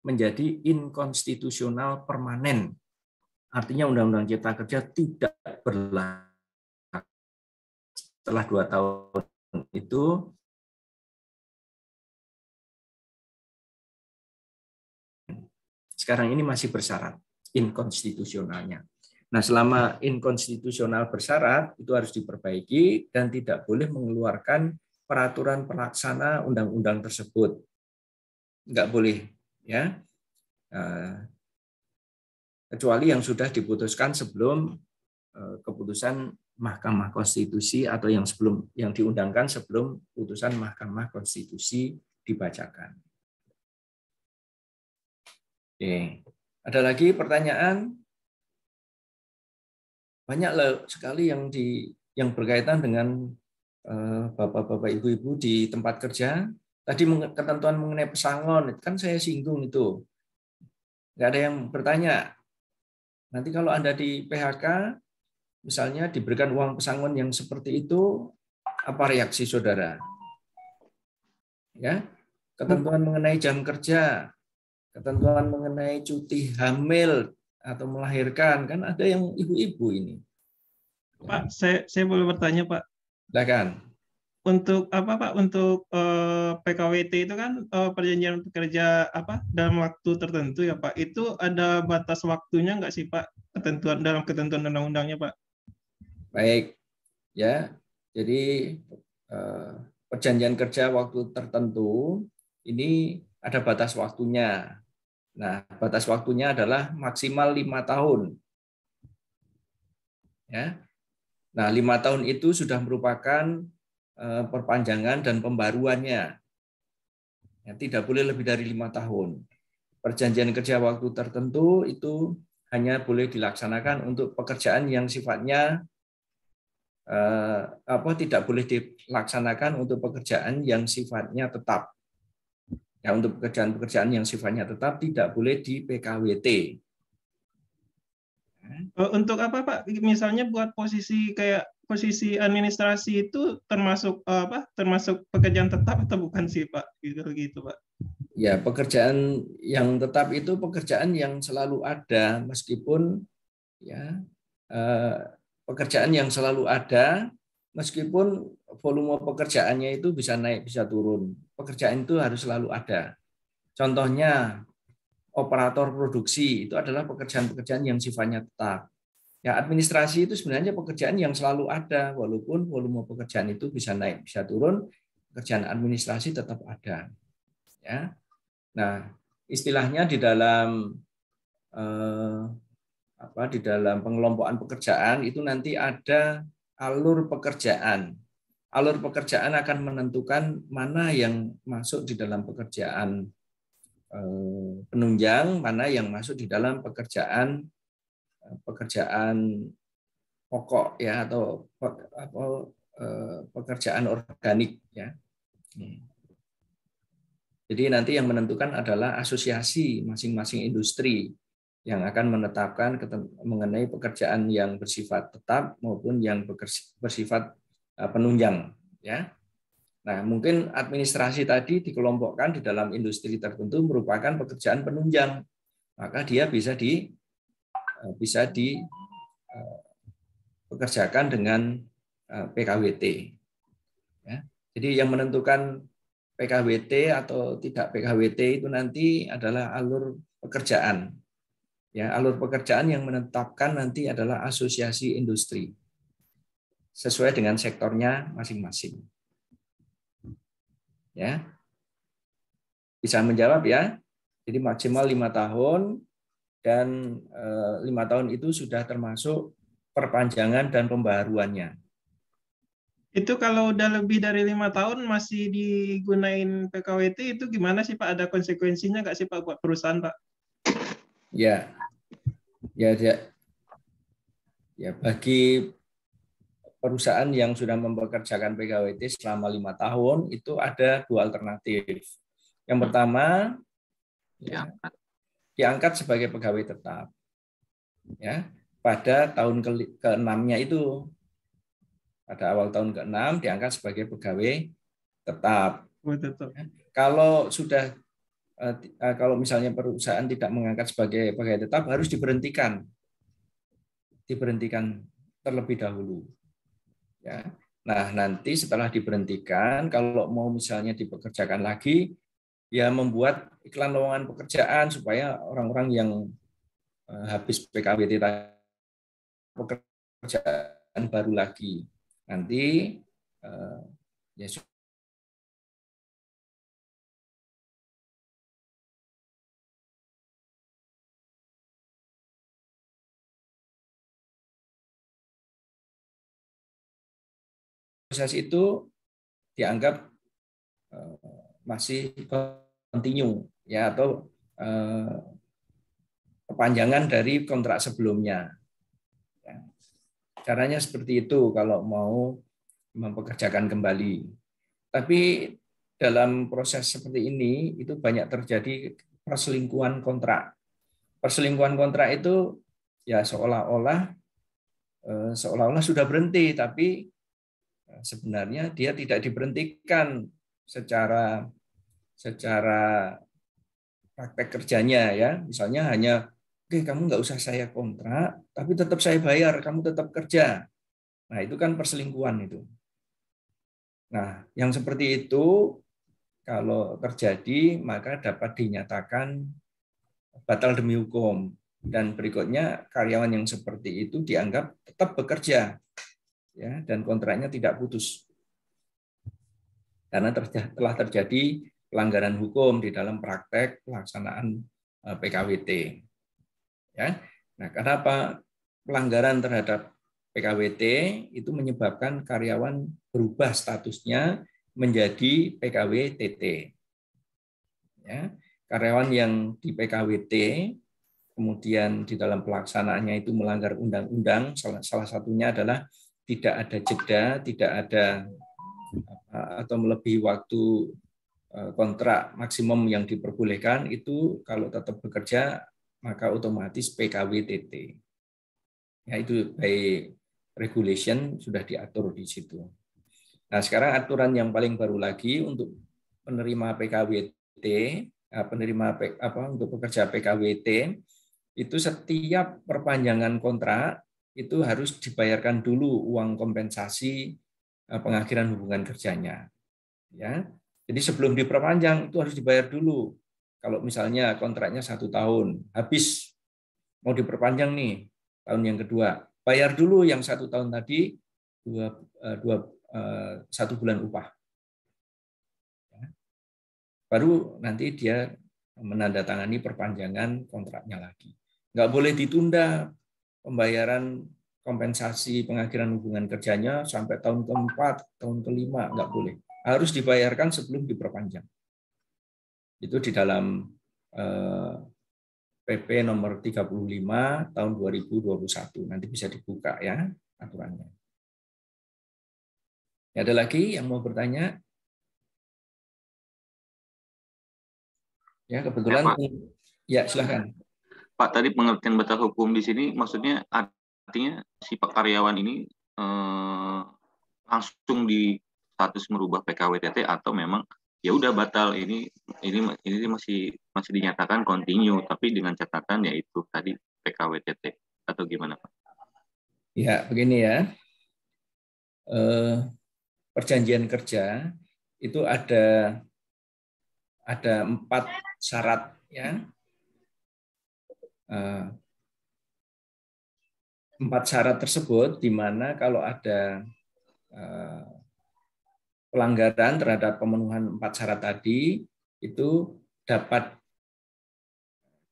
menjadi inkonstitusional permanen. Artinya Undang-Undang Cipta Kerja tidak berlaku. Setelah 2 tahun itu sekarang ini masih bersyarat inkonstitusionalnya. Nah, selama inkonstitusional bersyarat itu harus diperbaiki dan tidak boleh mengeluarkan peraturan pelaksana undang-undang tersebut. Enggak boleh, ya. Kecuali yang sudah diputuskan sebelum keputusan Mahkamah Konstitusi atau yang diundangkan sebelum putusan Mahkamah Konstitusi dibacakan. Oke. Ada lagi pertanyaan? Banyak sekali yang berkaitan dengan bapak-bapak, ibu-ibu di tempat kerja. Tadi ketentuan mengenai pesangon, kan saya singgung itu. Nggak ada yang bertanya. Nanti kalau Anda di PHK, misalnya diberikan uang pesangon yang seperti itu, apa reaksi saudara? Ya, ketentuan mengenai jam kerja, ketentuan mengenai cuti hamil atau melahirkan, kan ada yang ibu-ibu ini. Pak, saya boleh bertanya, Pak? Silakan. Untuk apa, Pak? Untuk PKWT itu kan perjanjian pekerja dalam waktu tertentu ya, Pak. Itu ada batas waktunya nggak sih, Pak? Dalam ketentuan undang-undangnya, Pak? Baik, ya. Jadi perjanjian kerja waktu tertentu ini ada batas waktunya. Nah, batas waktunya adalah maksimal 5 tahun. Ya. Nah, 5 tahun itu sudah merupakan perpanjangan dan pembaruannya. Ya, tidak boleh lebih dari 5 tahun. Perjanjian kerja waktu tertentu itu hanya boleh dilaksanakan untuk pekerjaan yang sifatnya tidak boleh dilaksanakan untuk pekerjaan yang sifatnya tetap. Ya, untuk pekerjaan-pekerjaan yang sifatnya tetap tidak boleh di PKWT. Untuk apa Pak? Misalnya buat posisi kayak posisi administrasi itu termasuk termasuk pekerjaan tetap atau bukan sih Pak? Gitu Pak. Ya, pekerjaan yang tetap itu pekerjaan yang selalu ada, meskipun ya pekerjaan yang selalu ada meskipun volume pekerjaannya itu bisa naik bisa turun. Pekerjaan itu harus selalu ada. Contohnya operator produksi itu adalah pekerjaan-pekerjaan yang sifatnya tetap. Ya, administrasi itu sebenarnya pekerjaan yang selalu ada, walaupun volume pekerjaan itu bisa naik bisa turun, pekerjaan administrasi tetap ada. Ya. Nah, istilahnya di dalam di dalam pengelompokan pekerjaan itu nanti ada alur pekerjaan. Alur pekerjaan akan menentukan mana yang masuk di dalam pekerjaan penunjang, mana yang masuk di dalam pekerjaan pokok ya atau pekerjaan organik ya. Jadi nanti yang menentukan adalah asosiasi masing-masing industri yang akan menetapkan mengenai pekerjaan yang bersifat tetap maupun yang bersifat penunjang ya. Nah, mungkin administrasi tadi dikelompokkan di dalam industri tertentu merupakan pekerjaan penunjang. Maka dia bisa dipekerjakan dengan PKWT. Ya. Jadi yang menentukan PKWT atau tidak PKWT itu nanti adalah alur pekerjaan. Ya, alur pekerjaan yang menetapkan nanti adalah asosiasi industri sesuai dengan sektornya masing-masing. Ya, bisa menjawab ya. Jadi maksimal 5 tahun dan 5 tahun itu sudah termasuk perpanjangan dan pembaruannya. Itu kalau udah lebih dari 5 tahun masih digunain PKWT itu gimana sih Pak? Ada konsekuensinya nggak sih Pak buat perusahaan Pak? Ya, bagi perusahaan yang sudah mempekerjakan PKWT selama 5 tahun itu ada 2 alternatif. Yang pertama, ya, diangkat sebagai pegawai tetap. Ya, pada tahun ke-6-nya itu. Pada awal tahun ke-6 diangkat sebagai pegawai tetap. Ya. Kalau misalnya perusahaan tidak mengangkat sebagai pegawai tetap harus diberhentikan terlebih dahulu. Ya. Nah, nanti setelah diberhentikan, kalau mau misalnya dipekerjakan lagi, ya membuat iklan lowongan pekerjaan supaya orang-orang yang habis PKWT pekerjaan baru lagi. Nanti ya proses itu dianggap masih continue ya atau perpanjangan dari kontrak sebelumnya. Ya. Caranya seperti itu kalau mau mempekerjakan kembali. Tapi dalam proses seperti ini itu banyak terjadi perselingkuhan kontrak. Perselingkuhan kontrak itu ya seolah-olah sudah berhenti, tapi sebenarnya dia tidak diberhentikan secara praktek kerjanya ya. Misalnya hanya oke, kamu nggak usah saya kontrak, tapi tetap saya bayar, kamu tetap kerja. Nah, itu kan perselingkuhan itu. Nah, yang seperti itu kalau terjadi maka dapat dinyatakan batal demi hukum, dan berikutnya karyawan yang seperti itu dianggap tetap bekerja ya, dan kontraknya tidak putus karena telah terjadi pelanggaran hukum di dalam praktek pelaksanaan PKWT. Ya. Nah, kenapa pelanggaran terhadap PKWT itu menyebabkan karyawan berubah statusnya menjadi PKWTT. Ya, karyawan yang di PKWT kemudian di dalam pelaksanaannya itu melanggar undang-undang, salah satunya adalah tidak ada jeda, tidak ada atau melebihi waktu kontrak maksimum yang diperbolehkan, itu kalau tetap bekerja maka otomatis PKWTT. Ya, itu by regulation sudah diatur di situ. Nah, sekarang aturan yang paling baru lagi untuk penerima PKWT, untuk pekerja PKWT itu setiap perpanjangan kontrak itu harus dibayarkan dulu uang kompensasi pengakhiran hubungan kerjanya. Ya, jadi sebelum diperpanjang itu harus dibayar dulu. Kalau misalnya kontraknya 1 tahun, habis mau diperpanjang nih tahun yang kedua, bayar dulu yang 1 tahun tadi 1 bulan upah. Baru nanti dia menandatangani perpanjangan kontraknya lagi. Nggak boleh ditunda pembayaran kompensasi pengakhiran hubungan kerjanya sampai tahun ke-4, tahun ke-5, nggak boleh. Harus dibayarkan sebelum diperpanjang. Itu di dalam PP nomor 35 tahun 2021. Nanti bisa dibuka ya aturannya. Ada lagi yang mau bertanya? Ya, kebetulan. Ya, silakan. Pak, tadi pengertian batal hukum di sini maksudnya artinya si karyawan ini langsung di status merubah PKWTT atau memang ya udah batal, ini masih dinyatakan continue tapi dengan catatan yaitu tadi PKWTT atau gimana Pak? Ya, begini ya. Perjanjian kerja itu ada 4 syarat ya. 4 syarat tersebut di mana kalau ada pelanggaran terhadap pemenuhan 4 syarat tadi itu dapat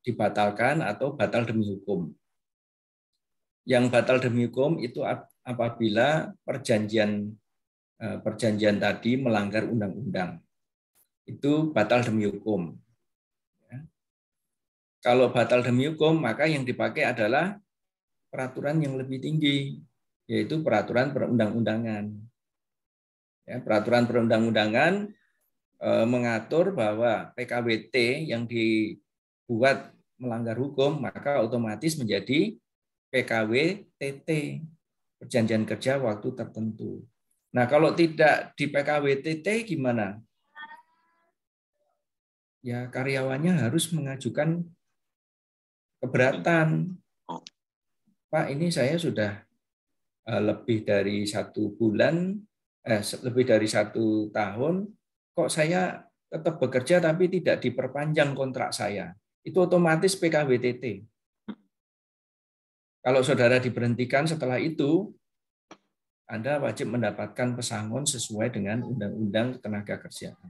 dibatalkan atau batal demi hukum. Yang batal demi hukum itu apabila perjanjian tadi melanggar undang-undang. Itu batal demi hukum. Kalau batal demi hukum, maka yang dipakai adalah peraturan yang lebih tinggi, yaitu peraturan perundang-undangan. Ya, peraturan perundang-undangan mengatur bahwa PKWT yang dibuat melanggar hukum, maka otomatis menjadi PKWTT, perjanjian kerja waktu tertentu. Nah, kalau tidak di PKWTT gimana? Ya, karyawannya harus mengajukan keberatan. Pak, ini saya sudah lebih dari 1 bulan, lebih dari 1 tahun, kok saya tetap bekerja tapi tidak diperpanjang kontrak saya. Itu otomatis PKWTT. Kalau saudara diberhentikan setelah itu, Anda wajib mendapatkan pesangon sesuai dengan Undang-Undang Ketenagakerjaan.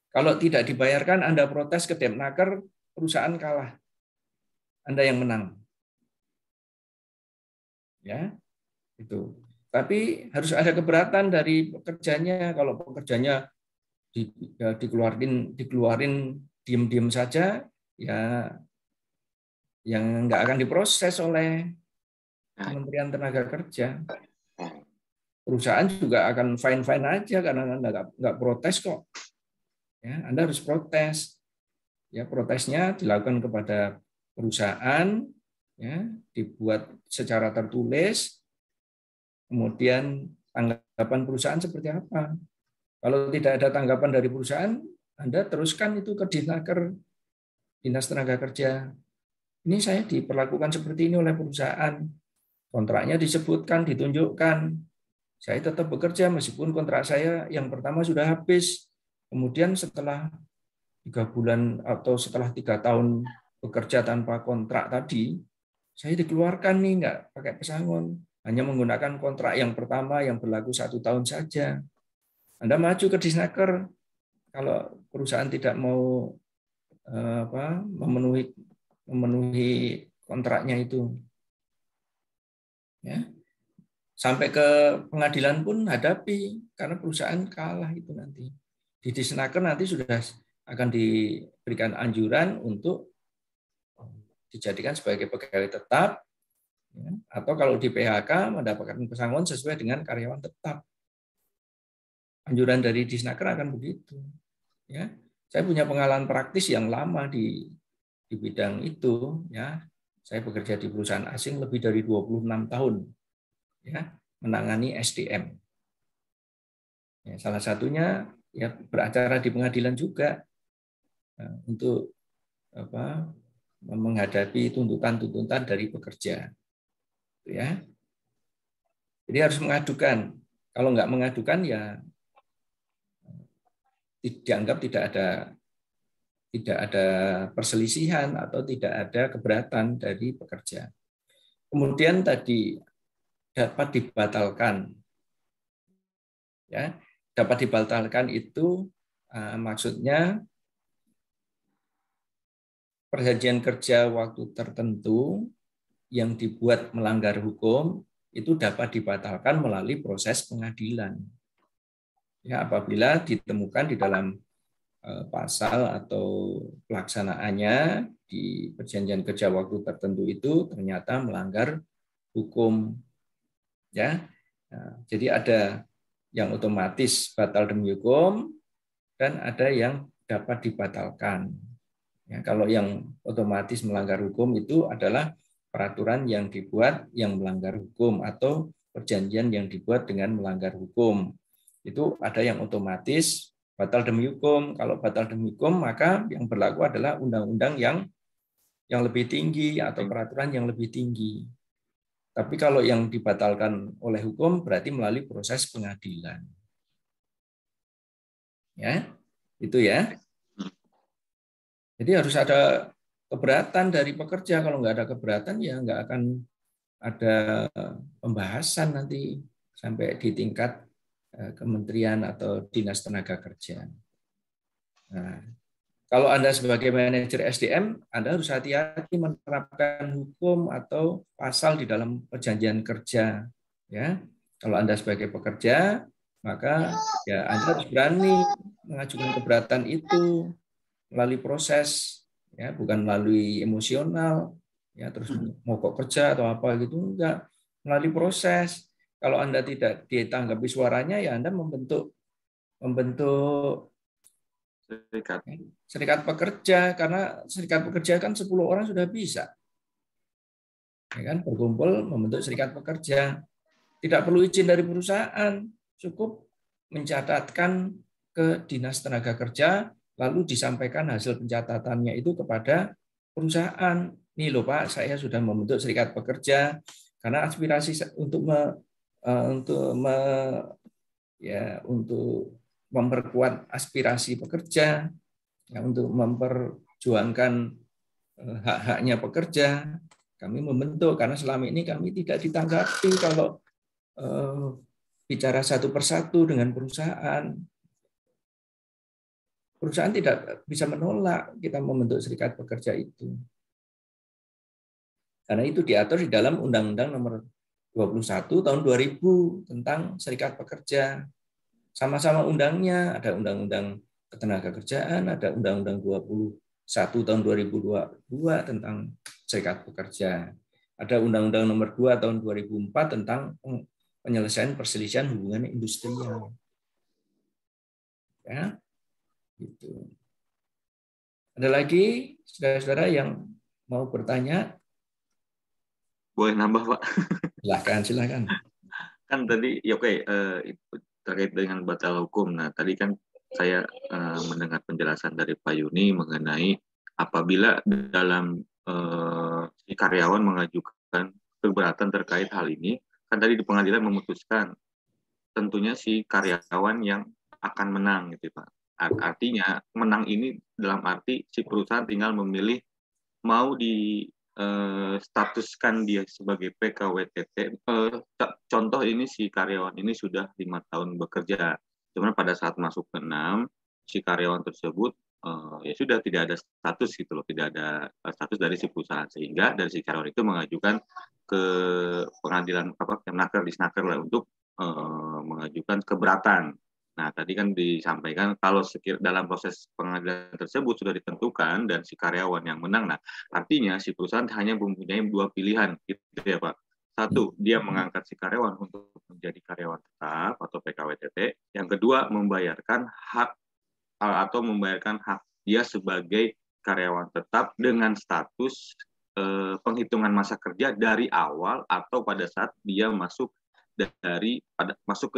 Kalau tidak dibayarkan, Anda protes ke Depnaker, perusahaan kalah. Anda yang menang. Ya, itu. Tapi harus ada keberatan dari pekerjanya. Kalau pekerjanya dikeluarin diam-diam saja, ya yang nggak akan diproses oleh Kementerian Tenaga Kerja. Perusahaan juga akan fine-fine aja karena Anda nggak protes kok. Ya, Anda harus protes. Ya, protesnya dilakukan kepada perusahaan, ya, dibuat secara tertulis. Kemudian tanggapan perusahaan seperti apa? Kalau tidak ada tanggapan dari perusahaan, Anda teruskan itu ke Disnaker, Dinas Tenaga Kerja. Ini saya diperlakukan seperti ini oleh perusahaan. Kontraknya disebutkan, ditunjukkan. Saya tetap bekerja meskipun kontrak saya yang pertama sudah habis. Kemudian setelah 3 bulan atau setelah 3 tahun bekerja tanpa kontrak tadi, saya dikeluarkan nih, nggak pakai pesangon. Hanya menggunakan kontrak yang pertama yang berlaku 1 tahun saja. Anda maju ke Disnaker. Kalau perusahaan tidak mau memenuhi kontraknya itu. Ya. sampai ke pengadilan pun hadapi karena perusahaan kalah itu nanti. Di Disnaker nanti sudah akan diberikan anjuran untuk dijadikan sebagai pegawai tetap, ya, atau kalau di PHK mendapatkan pesangon sesuai dengan karyawan tetap. Anjuran dari Disnaker akan begitu. Ya, saya punya pengalaman praktis yang lama di bidang itu. Ya, saya bekerja di perusahaan asing lebih dari 26 tahun. Ya, menangani SDM. Ya, salah satunya ya beracara di pengadilan juga untuk menghadapi tuntutan-tuntutan dari pekerja. Ya. Jadi harus mengadukan. Kalau nggak mengadukan ya dianggap tidak ada perselisihan atau tidak ada keberatan dari pekerja. Kemudian tadi dapat dibatalkan. Ya, dapat dibatalkan itu maksudnya perjanjian kerja waktu tertentu yang dibuat melanggar hukum itu dapat dibatalkan melalui proses pengadilan. Ya, apabila ditemukan di dalam pasal atau pelaksanaannya di perjanjian kerja waktu tertentu itu ternyata melanggar hukum. Ya, nah, jadi ada yang otomatis batal demi hukum dan ada yang dapat dibatalkan. Ya, kalau yang otomatis melanggar hukum itu adalah peraturan yang dibuat yang melanggar hukum atau perjanjian yang dibuat dengan melanggar hukum. Itu ada yang otomatis batal demi hukum. Kalau batal demi hukum maka yang berlaku adalah undang-undang yang lebih tinggi atau peraturan yang lebih tinggi. Tapi kalau yang dibatalkan oleh hukum berarti melalui proses pengadilan. Ya, itu ya. Jadi harus ada keberatan dari pekerja. Kalau nggak ada keberatan ya nggak akan ada pembahasan nanti sampai di tingkat kementerian atau dinas tenaga kerja. Nah, kalau Anda sebagai manajer SDM, Anda harus hati-hati menerapkan hukum atau pasal di dalam perjanjian kerja. Ya, kalau Anda sebagai pekerja, maka ya Anda harus berani mengajukan keberatan itu melalui proses, ya bukan melalui emosional, ya terus mogok kerja atau apa gitu, enggak, melalui proses. Kalau Anda tidak ditanggapi suaranya, ya Anda membentuk serikat pekerja, karena serikat pekerja kan 10 orang sudah bisa. Ya kan, berkumpul membentuk serikat pekerja. Tidak perlu izin dari perusahaan, cukup mencatatkan ke Dinas Tenaga Kerja, lalu disampaikan hasil pencatatannya itu kepada perusahaan. Nih loh Pak, saya sudah membentuk serikat pekerja karena aspirasi untuk memperkuat aspirasi pekerja, ya, untuk memperjuangkan hak-haknya pekerja. Kami membentuk karena selama ini kami tidak ditanggapi kalau bicara satu persatu dengan perusahaan. Perusahaan tidak bisa menolak kita membentuk serikat pekerja itu. Karena itu diatur di dalam Undang-Undang Nomor 21 tahun 2000 tentang serikat pekerja. Sama-sama undangnya, ada Undang-Undang Ketenagakerjaan, ada Undang-Undang 21 tahun 2022 tentang serikat pekerja. Ada Undang-Undang Nomor 2 tahun 2004 tentang penyelesaian perselisihan hubungan industrial. Ya. Gitu. Ada lagi saudara-saudara yang mau bertanya? Boleh nambah, Pak? Silakan. Kan tadi ya oke, terkait dengan batal hukum. Nah, tadi kan saya mendengar penjelasan dari Pak Yuni mengenai apabila dalam si karyawan mengajukan keberatan terkait hal ini, kan tadi di pengadilan memutuskan tentunya si karyawan yang akan menang gitu, Pak. Artinya menang ini dalam arti si perusahaan tinggal memilih mau di statuskan dia sebagai PKWTT. Contoh ini si karyawan ini sudah 5 tahun bekerja. Cuman pada saat masuk ke 6, si karyawan tersebut ya sudah tidak ada status gitu loh, tidak ada status dari si perusahaan, sehingga dari si karyawan itu mengajukan ke pengadilan Kemnaker, Disnaker lah untuk mengajukan keberatan. Nah, tadi kan disampaikan kalau dalam proses pengadilan tersebut sudah ditentukan dan si karyawan yang menang, nah artinya si perusahaan hanya mempunyai 2 pilihan, gitu ya Pak. Satu, dia mengangkat si karyawan untuk menjadi karyawan tetap atau PKWTT. Yang kedua, membayarkan hak dia sebagai karyawan tetap dengan status penghitungan masa kerja dari awal atau pada saat dia masuk ke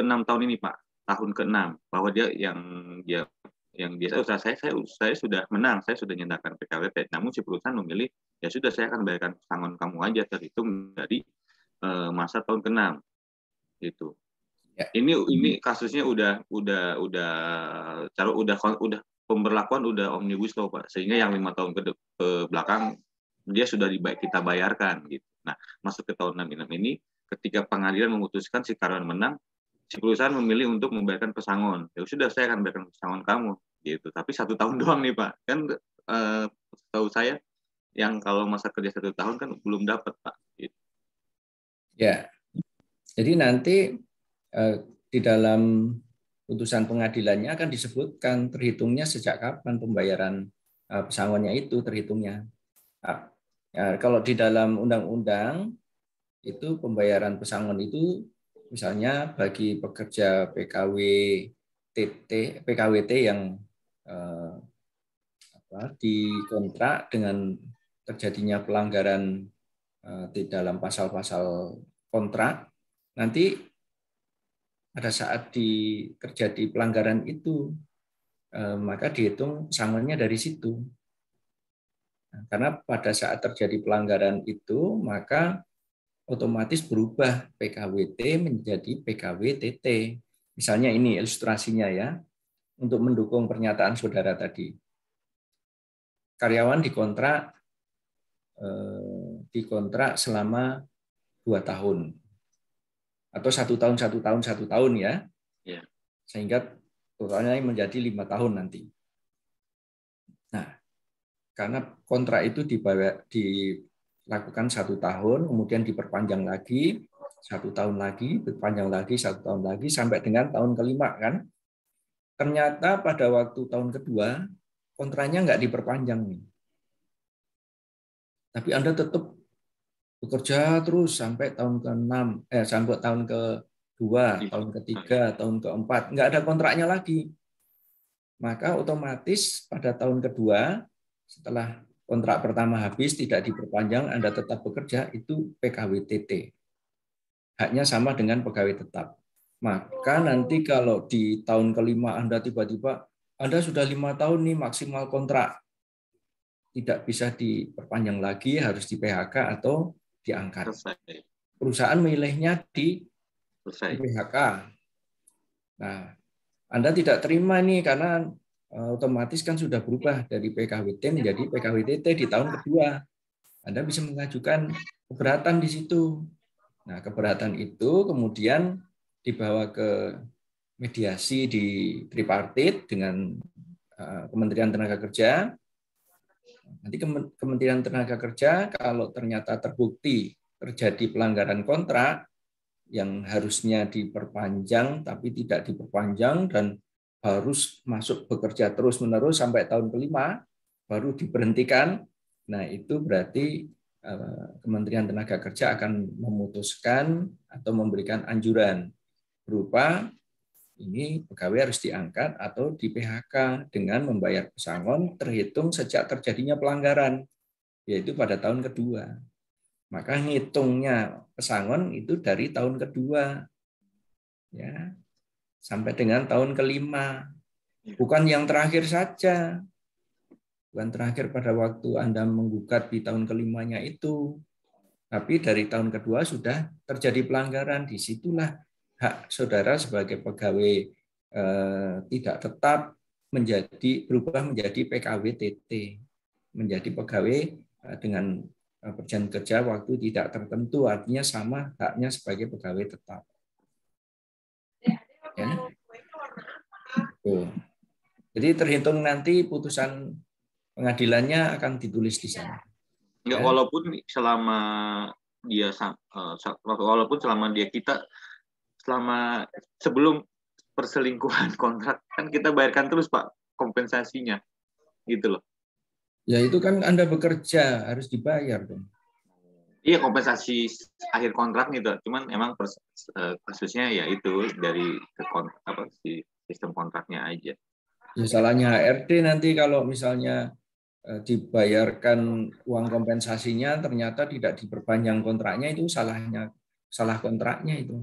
6 tahun ini Pak, tahun ke-6, bahwa dia saya sudah menang, saya sudah nyatakan PKWT, namun si perusahaan memilih ya sudah saya akan bayarkan pesangon kamu aja terhitung dari masa tahun ke-6 gitu. Ya. Ini kasusnya udah pemberlakuan udah omnibus law Pak, sehingga yang 5 tahun ke belakang dia sudah kita bayarkan gitu. Nah, masuk ke tahun 6 ini ketika pengadilan memutuskan si karyawan menang, si perusahaan memilih untuk membayarkan pesangon. Ya sudah saya akan bayarkan pesangon kamu gitu. Tapi 1 tahun doang nih Pak. Kan tahu saya yang kalau masa kerja 1 tahun kan belum dapat Pak gitu. Ya. Jadi nanti di dalam putusan pengadilannya akan disebutkan terhitungnya sejak kapan pembayaran pesangonnya itu terhitungnya. Kalau di dalam undang-undang itu pembayaran pesangon itu misalnya bagi pekerja PKWT yang dikontrak dengan terjadinya pelanggaran di dalam pasal-pasal kontrak, nanti pada saat terjadi pelanggaran itu maka dihitung pesangonnya dari situ. Karena pada saat terjadi pelanggaran itu, maka otomatis berubah PKWT menjadi PKWTT. Misalnya ini ilustrasinya ya, untuk mendukung pernyataan saudara tadi. Karyawan dikontrak selama 2 tahun. Atau 1 tahun ya. Yeah. Sehingga totalnya menjadi 5 tahun nanti. Nah, karena kontrak itu dilakukan 1 tahun, kemudian diperpanjang lagi 1 tahun lagi, diperpanjang lagi 1 tahun lagi, sampai dengan tahun ke-5 kan. Ternyata pada waktu tahun kedua, kontraknya nggak diperpanjang nih. Tapi Anda tetap bekerja terus sampai tahun ke-6, sampai tahun ke-2, tahun ke-3, tahun ke-4, nggak ada kontraknya lagi. Maka otomatis pada tahun kedua, setelah kontrak pertama habis, tidak diperpanjang, Anda tetap bekerja, itu PKWTT. Haknya sama dengan pegawai tetap. Maka nanti kalau di tahun ke-5 Anda tiba-tiba, Anda sudah 5 tahun nih maksimal kontrak, tidak bisa diperpanjang lagi, harus di PHK atau diangkat. Perusahaan milihnya di PHK. Nah, Anda tidak terima nih karena otomatis kan sudah berubah dari PKWT menjadi PKWTT di tahun kedua. Anda bisa mengajukan keberatan di situ. Nah, keberatan itu kemudian dibawa ke mediasi di tripartit dengan Kementerian Tenaga Kerja. Nanti Kementerian Tenaga Kerja kalau ternyata terbukti terjadi pelanggaran kontrak yang harusnya diperpanjang tapi tidak diperpanjang dan harus masuk bekerja terus-menerus sampai tahun ke-5 baru diberhentikan. Nah, itu berarti Kementerian Tenaga Kerja akan memutuskan atau memberikan anjuran berupa ini pegawai harus diangkat atau di PHK dengan membayar pesangon terhitung sejak terjadinya pelanggaran, yaitu pada tahun kedua. Maka ngitungnya pesangon itu dari tahun kedua, ya, sampai dengan tahun ke-5. Bukan yang terakhir saja. Bukan terakhir pada waktu Anda menggugat di tahun ke-5-nya itu. Tapi dari tahun kedua sudah terjadi pelanggaran. Disitulah hak saudara sebagai pegawai tidak tetap berubah menjadi PKWTT, menjadi pegawai dengan perjanjian kerja waktu tidak tertentu, artinya sama haknya sebagai pegawai tetap. Ya. Jadi terhitung nanti putusan pengadilannya akan ditulis di sana. Enggak, ya. Walaupun selama dia walaupun selama sebelum perselingkuhan kontrak kan kita bayarkan terus Pak kompensasinya gitu loh. Ya itu kan Anda bekerja harus dibayar dong. Iya kompensasi akhir kontrak gitu. Cuman emang kasusnya ya itu dari sistem kontraknya aja. Ya salahnya HRD nanti kalau misalnya dibayarkan uang kompensasinya ternyata tidak diperpanjang kontraknya, itu salah kontraknya itu.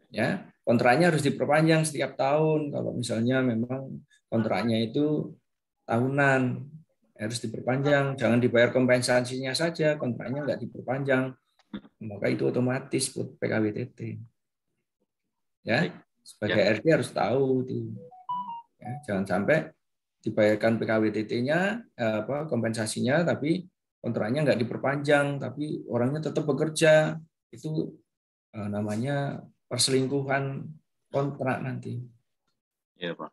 Ya, kontraknya harus diperpanjang setiap tahun. Kalau misalnya memang kontraknya itu tahunan, harus diperpanjang. Jangan dibayar kompensasinya saja, kontraknya nggak diperpanjang, maka itu otomatis buat PKWTT. Ya, sebagai RT harus tahu itu. Ya, jangan sampai dibayarkan PKWTT-nya kompensasinya, tapi kontraknya nggak diperpanjang, tapi orangnya tetap bekerja, itu namanya perselingkuhan kontrak nanti. Iya Pak.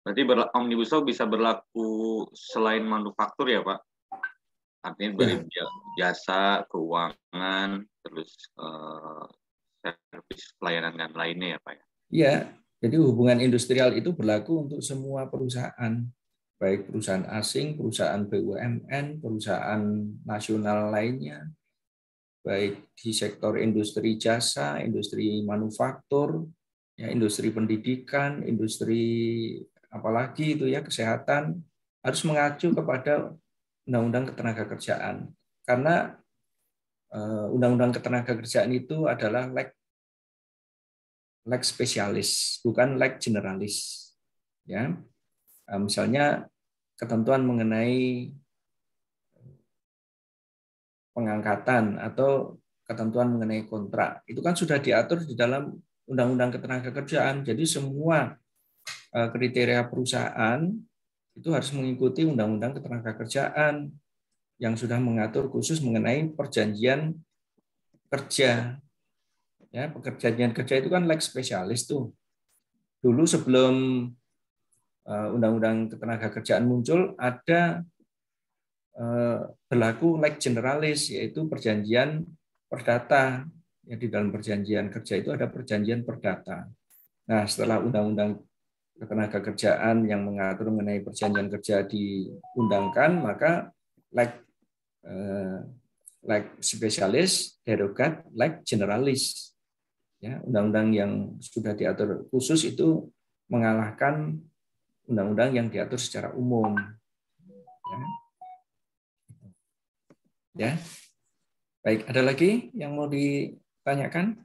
Berarti Omnibus Law bisa berlaku selain manufaktur ya Pak? Artinya dari jasa, keuangan, terus servis pelayanan dan lainnya ya Pak ya? Iya, jadi hubungan industrial itu berlaku untuk semua perusahaan, baik perusahaan asing, perusahaan BUMN, perusahaan nasional lainnya, baik di sektor industri jasa, industri manufaktur, ya, industri pendidikan, industri apalagi itu ya, kesehatan, harus mengacu kepada Undang-Undang Ketenagakerjaan. Karena Undang-Undang Ketenagakerjaan itu adalah leg spesialis, bukan leg generalis. Ya, misalnya ketentuan mengenai pengangkatan atau ketentuan mengenai kontrak itu kan sudah diatur di dalam Undang-Undang Ketenagakerjaan. Jadi semua kriteria perusahaan itu harus mengikuti Undang-Undang Ketenagakerjaan yang sudah mengatur khusus mengenai perjanjian kerja. Ya, perjanjian kerja itu kan leg spesialis tuh. Dulu sebelum Undang-Undang Ketenagakerjaan muncul, ada berlaku leg generalis, yaitu perjanjian perdata. Ya, di dalam perjanjian kerja itu ada perjanjian perdata. Nah, setelah Undang-Undang Ketenagakerjaan yang mengatur mengenai perjanjian kerja diundangkan, maka leg spesialis, derogat, leg generalis. Ya, undang-undang yang sudah diatur khusus itu mengalahkan undang-undang yang diatur secara umum. Ya. Baik, ada lagi yang mau ditanyakan?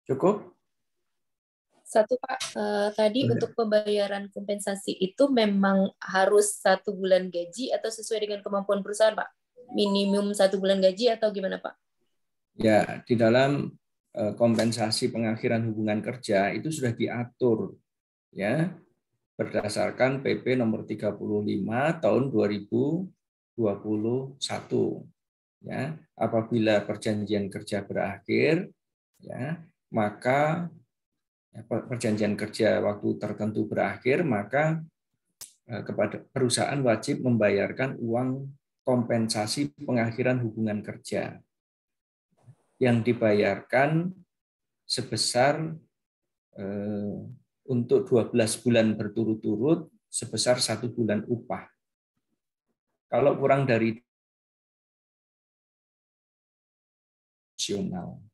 Cukup? Satu Pak, tadi untuk pembayaran kompensasi itu memang harus 1 bulan gaji atau sesuai dengan kemampuan perusahaan Pak? Minimum 1 bulan gaji atau gimana Pak? Ya, di dalam kompensasi pengakhiran hubungan kerja itu sudah diatur ya berdasarkan PP nomor 35 tahun 2021 ya. Apabila perjanjian kerja berakhir ya, maka perjanjian kerja waktu tertentu berakhir, maka kepada perusahaan wajib membayarkan uang kompensasi pengakhiran hubungan kerja yang dibayarkan sebesar untuk 12 bulan berturut-turut sebesar 1 bulan upah. Kalau kurang dari nasional.